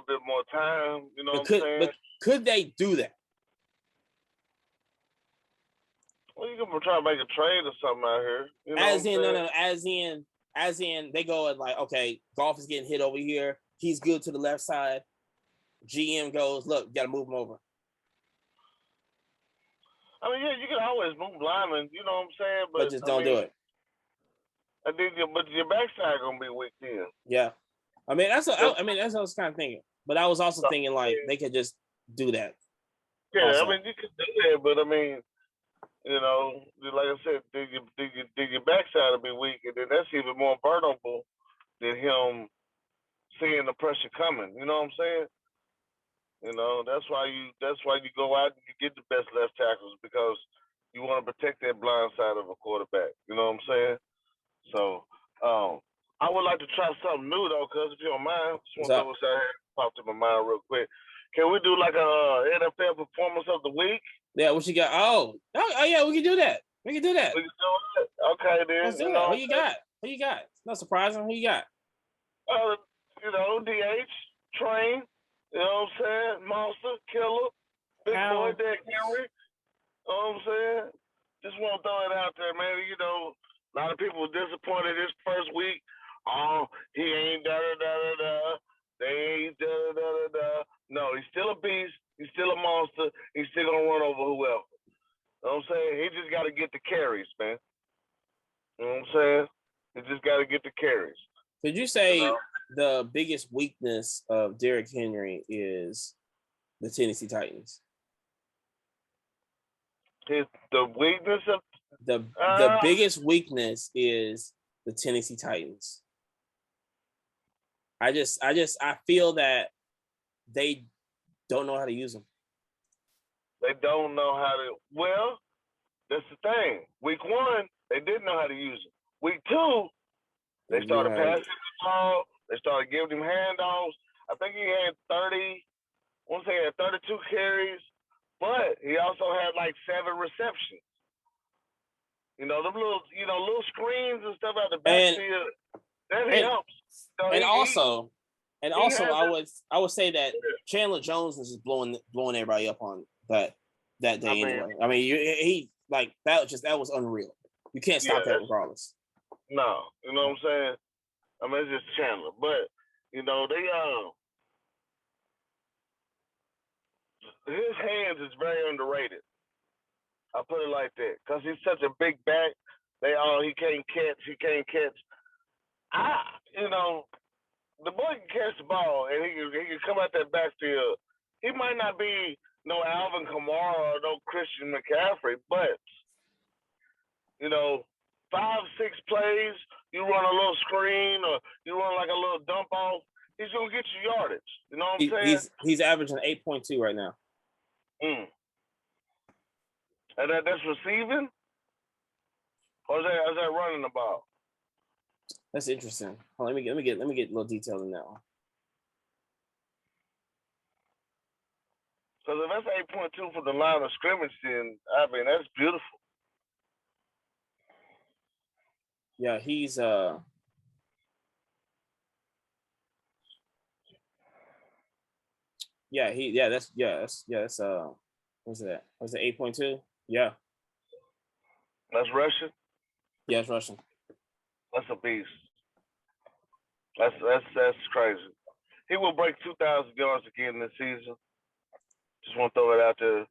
S2: bit more time. You know what I'm saying?
S1: But could they do that?
S2: Well, you can try to make a trade or something out here.
S1: As in, they go and like, okay, Golf is getting hit over here. He's good to the left side. GM goes, look, you got to move him over.
S2: I mean, yeah, you can always move linemen. You know what I'm saying?
S1: But just don't do it.
S2: But your backside gonna be weak then.
S1: Yeah, I mean that's what I was kind of thinking. But I was also thinking like they could just do that.
S2: Yeah, also. I mean you could do that, but I mean, like I said, your backside will be weak, and then that's even more vulnerable than him seeing the pressure coming. You know what I'm saying? That's why you go out and you get the best left tackles, because you want to protect that blind side of a quarterback. You know what I'm saying? So I would like to try something new though, cuz if you don't mind, just want to throw this out here, popped in my mind real quick. Can we do like a NFL performance of the week?
S1: Yeah, what you got? Oh yeah, we can do that. We can do that.
S2: Okay, then.
S1: Let's do that. Who you got? It's not surprising. Who you got?
S2: DH, Train, you know what I'm saying? Monster, Killer, Big Boy, Derrick Henry. You know what I'm saying? Just want to throw it out there, man. A lot of people were disappointed this first week. Oh, he ain't da-da-da-da-da. They ain't da-da-da-da-da. No, he's still a beast. He's still a monster. He's still going to run over whoever. You know what I'm saying? He just got to get the carries, man. You know what I'm saying? He just got to get the carries.
S1: Could you say the biggest weakness of Derrick Henry is the Tennessee Titans?
S2: The weakness of
S1: the biggest weakness is the Tennessee Titans. I feel that they don't know how to use them.
S2: They don't know how to. Well, that's the thing. Week 1, they didn't know how to use them. Week 2, they started passing the ball. They started giving him handoffs. I think he had 32 carries, but he also had like 7 receptions. Them little screens and stuff out the backfield. That helps.
S1: And also, I would say that Chandler Jones is just blowing everybody up on that day anyway. I mean, he like that was unreal. You can't stop that regardless.
S2: No, you know what I'm saying? I mean, it's just Chandler, but they his hands is very underrated. I'll put it like that, because he's such a big back. He can't catch. you know, the boy can catch the ball and he can come out that backfield. He might not be no Alvin Kamara or no Christian McCaffrey, but you know, 5-6 plays, you run a little screen or you run like a little dump off, he's gonna get you yardage. You know what I'm saying?
S1: He's averaging 8.2 right now.
S2: And that's receiving, or is that running the ball?
S1: That's interesting. Let me get a little detail in that one.
S2: Because if that's 8.2 for the line of scrimmage, then I mean that's beautiful.
S1: Yeah, he's that's what's that? Was it 8.2? Yeah.
S2: That's rushing?
S1: Yeah, it's rushing.
S2: That's a beast. That's crazy. He will break 2,000 yards again this season. Just want to throw it out there.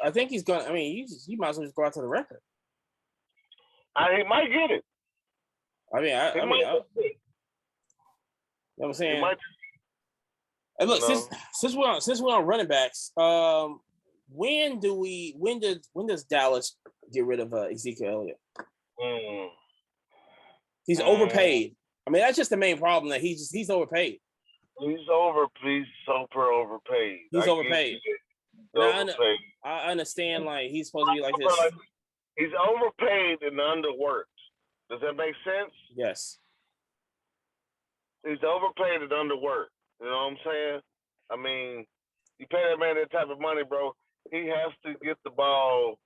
S1: I think he's going. I mean, he might as well just go out to the record.
S2: He might get it.
S1: You know what I'm saying? And look, since we're on running backs, when does Dallas get rid of Ezekiel Elliott? He's overpaid. I mean, that's just the main problem, that he's overpaid.
S2: He's super overpaid.
S1: He's overpaid. I understand, like, he's supposed to be like this.
S2: He's overpaid and underworked. Does that make sense?
S1: Yes.
S2: He's overpaid and underworked. You know what I'm saying? I mean, you pay that man that type of money, bro, he has to get the ball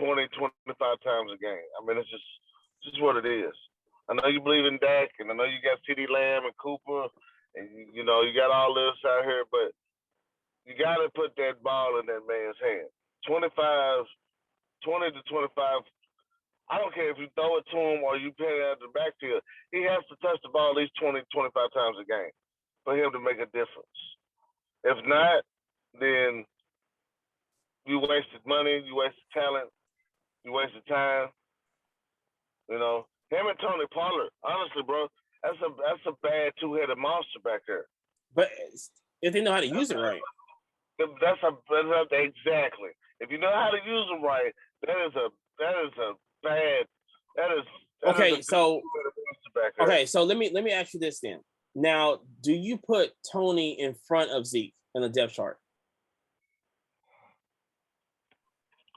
S2: 20, 25 times a game. I mean, it's just what it is. I know you believe in Dak, and I know you got CeeDee Lamb and Cooper, and you know you got all this out here, but you got to put that ball in that man's hand. 20 to 25. I don't care if you throw it to him or you pay it out the backfield. He has to touch the ball at least 20, 25 times a game for him to make a difference. If not, then you wasted money, you wasted talent, you wasted time. You know, him and Tony Pollard, honestly, bro, that's a bad two-headed monster back there.
S1: But if they know how to use it right.
S2: That's exactly. If you know how to use them right, that is a bad.
S1: Okay, so let me ask you this then. Now, do you put Tony in front of Zeke in the depth chart?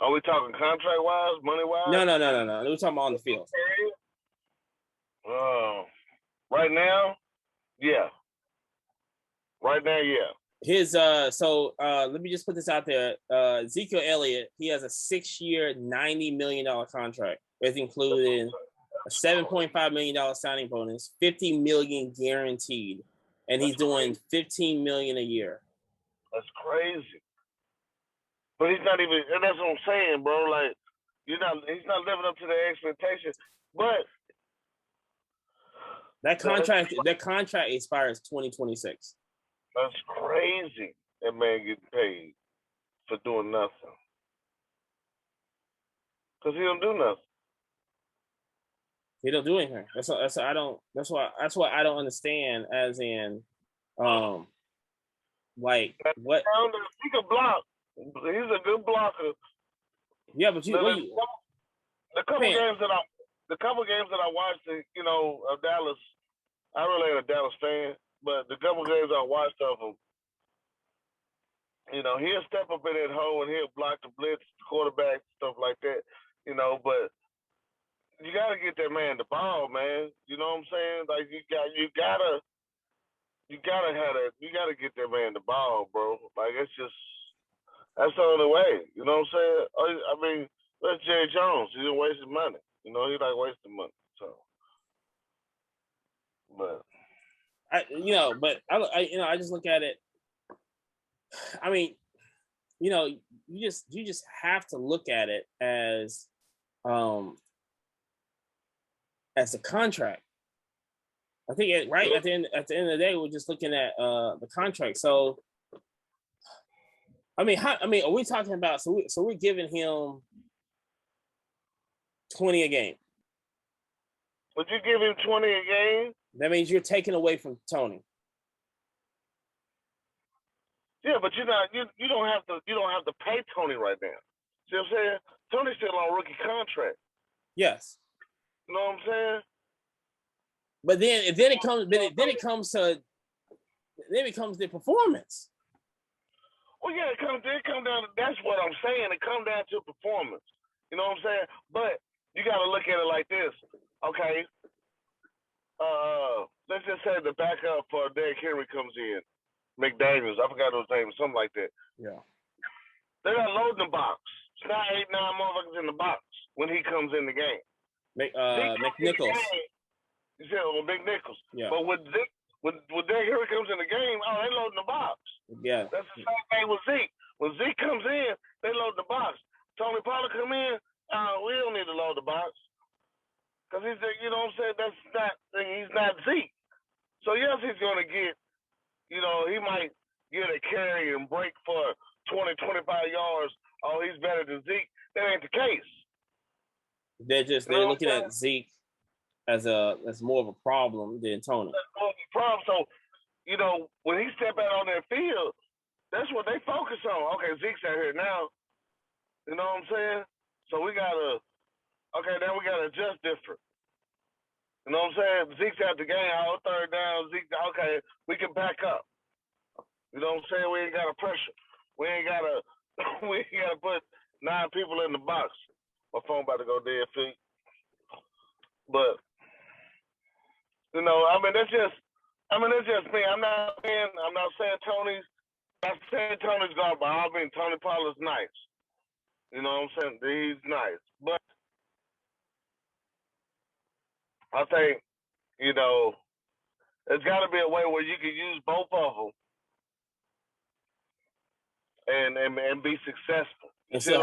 S2: Are we talking contract-wise, money-wise?
S1: No. We're talking about on the field.
S2: Right now, yeah.
S1: His let me just put this out there. Ezekiel Elliott, he has a 6-year, $90 million contract. It's included a $7.5 million signing bonus, $50 million guaranteed, and he's doing $15 million a year.
S2: That's crazy. But he's not even, and that's what I'm saying, bro. Like, he's not living up to the expectations. But
S1: that contract expires 2026.
S2: That's crazy. That man getting paid for doing nothing. Because he don't do nothing.
S1: He don't do anything. That's why I don't understand. As in, like what?
S2: He can block. He's a good blocker.
S1: Yeah, but
S2: the couple games that I watched, you know, of Dallas, I really ain't a Dallas fan, but the couple games I watched of him, you know, he'll step up in that hole and he'll block the blitz, quarterback, stuff like that, you know, but you gotta get that man the ball, man. You know what I'm saying? Like you gotta get that man the ball, bro. Like that's the only way. You know what I'm saying? I mean, that's Jerry Jones. He didn't waste his money. You know, he like wasting money. So, but
S1: I just look at it. I mean, you know, you just have to look at it as a contract. I think at the end of the day, we're just looking at the contract. So, are we talking about? So we're giving him 20 a game.
S2: Would you give him 20 a game?
S1: That means you're taking away from Tony.
S2: Yeah, but you don't have to pay Tony right now. See what I'm saying? Tony's still on rookie contract.
S1: Yes.
S2: You know what I'm saying?
S1: But then it becomes the performance.
S2: Well, yeah, it comes down to, that's what I'm saying. It comes down to performance. You know what I'm saying? But you got to look at it like this. Okay. Let's just say the backup for Derrick Henry comes in. McDaniels, I forgot his name, something like that.
S1: Yeah.
S2: They're not loading the box. It's not 8, 9 motherfuckers in the box when he comes in the game.
S1: McNichols.
S2: You said, well, Big Nichols.
S1: Yeah.
S2: But when Derrick Henry comes in the game, they loading the box.
S1: Yeah.
S2: That's the same thing with Zeke. When Zeke comes in, they load the box. Tony Pollard come in, we don't need to load the box. Because he's, you know what I'm saying, he's not Zeke. So, yes, he's going to get, he might get a carry and break for 20, 25 yards. Oh, he's better than Zeke. That ain't the case.
S1: They're looking at Zeke as more of a problem than Tony.
S2: That's more of a problem. So, when he step out on that field, that's what they focus on. Okay, Zeke's out here now. You know what I'm saying? So now we gotta adjust different. You know what I'm saying? Zeke's out the game, all third down, Zeke, okay, we can back up. You know what I'm saying? We ain't got to pressure. We ain't gotta put 9 people in the box. My phone about to go dead, feet. But that's just me. I'm not saying Tony's gone, but I mean Tony Pollard's nice. You know what I'm saying? He's nice. But I think, there's got to be a way where you can use both of them and be successful.
S1: And still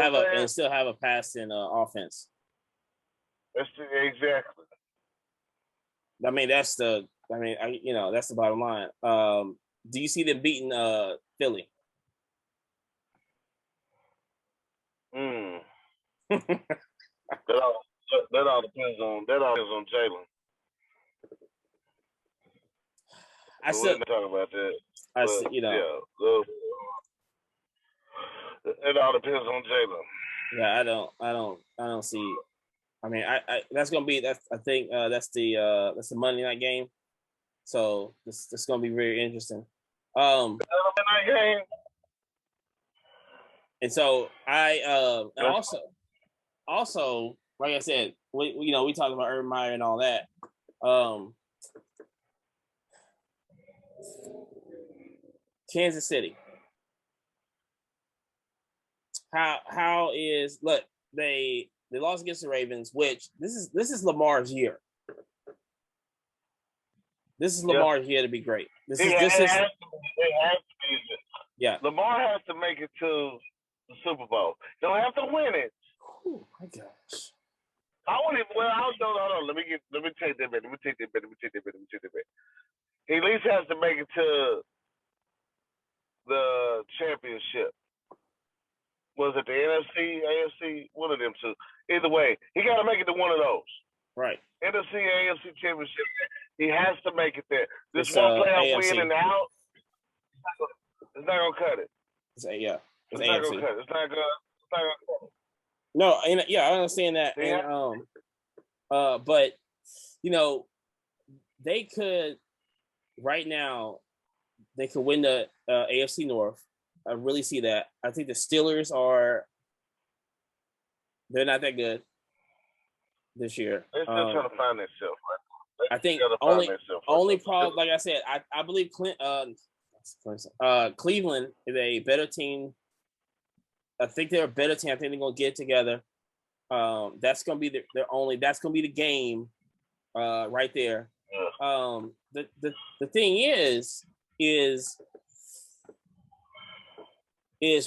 S1: have a passing offense.
S2: Exactly.
S1: I mean, that's the bottom line. Do you see them beating Philly?
S2: That all depends on Jalen.
S1: I still
S2: talk about that. It all depends on Jalen.
S1: Yeah, I don't see. I mean, I that's the Monday night game. So this is gonna be very interesting.
S2: Monday night game.
S1: And so and also like I said, we talked about Urban Meyer and all that. Kansas City. How is look they lost against the Ravens, which this is Lamar's year. This is Lamar's year to be great. It has to be. Yeah.
S2: Lamar has to make it to the Super Bowl. Don't have to win it.
S1: Oh my gosh.
S2: Hold on. Let me take that bit. He at least has to make it to the championship. Was it the NFC, AFC? One of them two. Either way, he got to make it to one of those.
S1: Right.
S2: NFC, AFC championship. He has to make it there. This one playoff win and out, it's not gonna cut it.
S1: It's
S2: not
S1: AFC.
S2: Gonna cut it. It's not gonna cut it.
S1: No, and I understand that.
S2: Yeah.
S1: And but they could right now. They could win the AFC North. I really see that. I think the Steelers they're not that good this year.
S2: They're still trying to find themselves, right?
S1: I think only problem, like I said, I believe Cleveland is a better team. I think they're a better team. I think they're gonna get together. That's gonna be that's gonna be the game, right there.
S2: Yeah.
S1: The thing is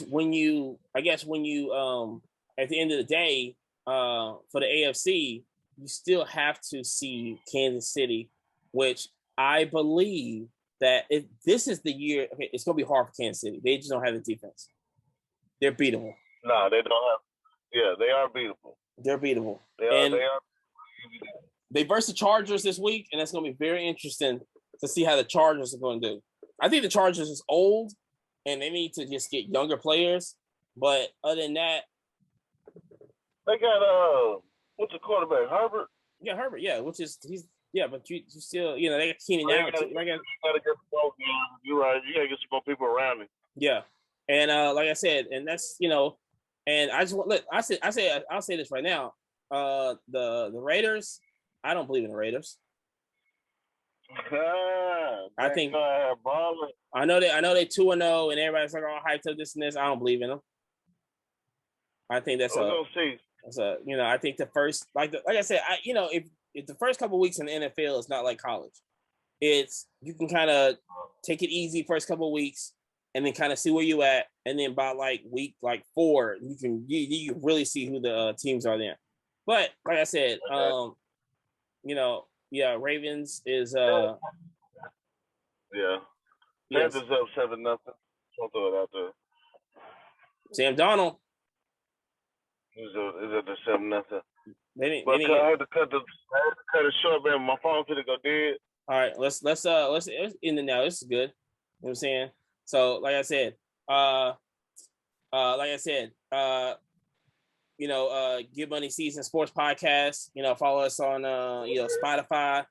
S1: when you at the end of the day, for the AFC, you still have to see Kansas City, which I believe that this is the year. Okay, it's gonna be hard for Kansas City. They just don't have the defense. They're beatable.
S2: No, they don't have. Yeah, they are beatable.
S1: They're beatable.
S2: They are.
S1: They verse the Chargers this week, and that's going to be very interesting to see how the Chargers are going to do. I think the Chargers is old, and they need to just get younger players. But other than that,
S2: they got what's the quarterback, Herbert?
S1: Yeah, Herbert. Yeah, but you still, they got Keenan Allen.
S2: You gotta get more. You're right. You gotta get some more people around him.
S1: Yeah, and like I said, and that's and I just want look. I'll say this right now. The Raiders. I don't believe in the Raiders. I think I know they 2-0 and everybody's like all hyped up this and this. I don't believe in them. I think that's I think the first like I said, if the first couple of weeks in the NFL is not like college, it's you can kind of take it easy first couple of weeks and then kind of see where you at, and then by like week 4 you can really see who the teams are there. But like I said, Ravens is
S2: yeah.
S1: Yes.
S2: Panthers up 7-0. Don't throw it out there.
S1: Sam Darnold.
S2: Is it the 7-0?
S1: I
S2: had to cut it short, man. My phone could go dead.
S1: All right, let's end it now. This is good. You know what I'm saying? So, like I said, Give Money Season Sports Podcast. Follow us on Spotify,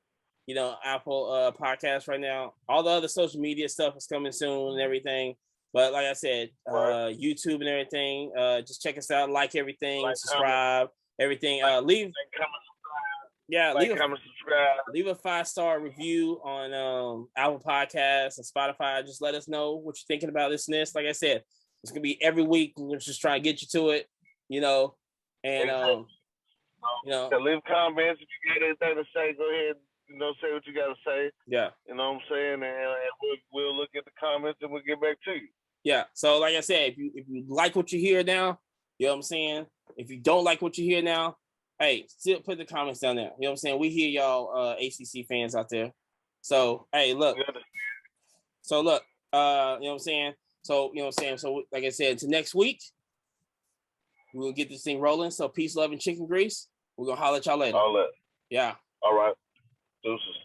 S1: Apple Podcasts right now. All the other social media stuff is coming soon and everything. But like I said, YouTube and everything. Just check us out, like everything, subscribe, everything. Leave comment, subscribe. Leave a 5-star review on Apple Podcasts and Spotify. Just let us know what you're thinking about this and this. Like I said, it's gonna be every week. We're just trying to get you to it, and
S2: leave comments if you got anything to say. Go ahead, say what you got to say.
S1: Yeah,
S2: you know what I'm saying, and we'll look at the comments and we'll get back to you.
S1: Yeah. So like I said, if you like what you hear now, you know what I'm saying. If you don't like what you hear now, hey, still put the comments down there. You know what I'm saying. We hear y'all ACC fans out there. So hey, look. So look, you know what I'm saying. So you know what I'm saying. So like I said, until next week, we'll get this thing rolling. So peace, love, and chicken grease. We're gonna holler at y'all later.
S2: All that.
S1: Yeah.
S2: All right. Deuces.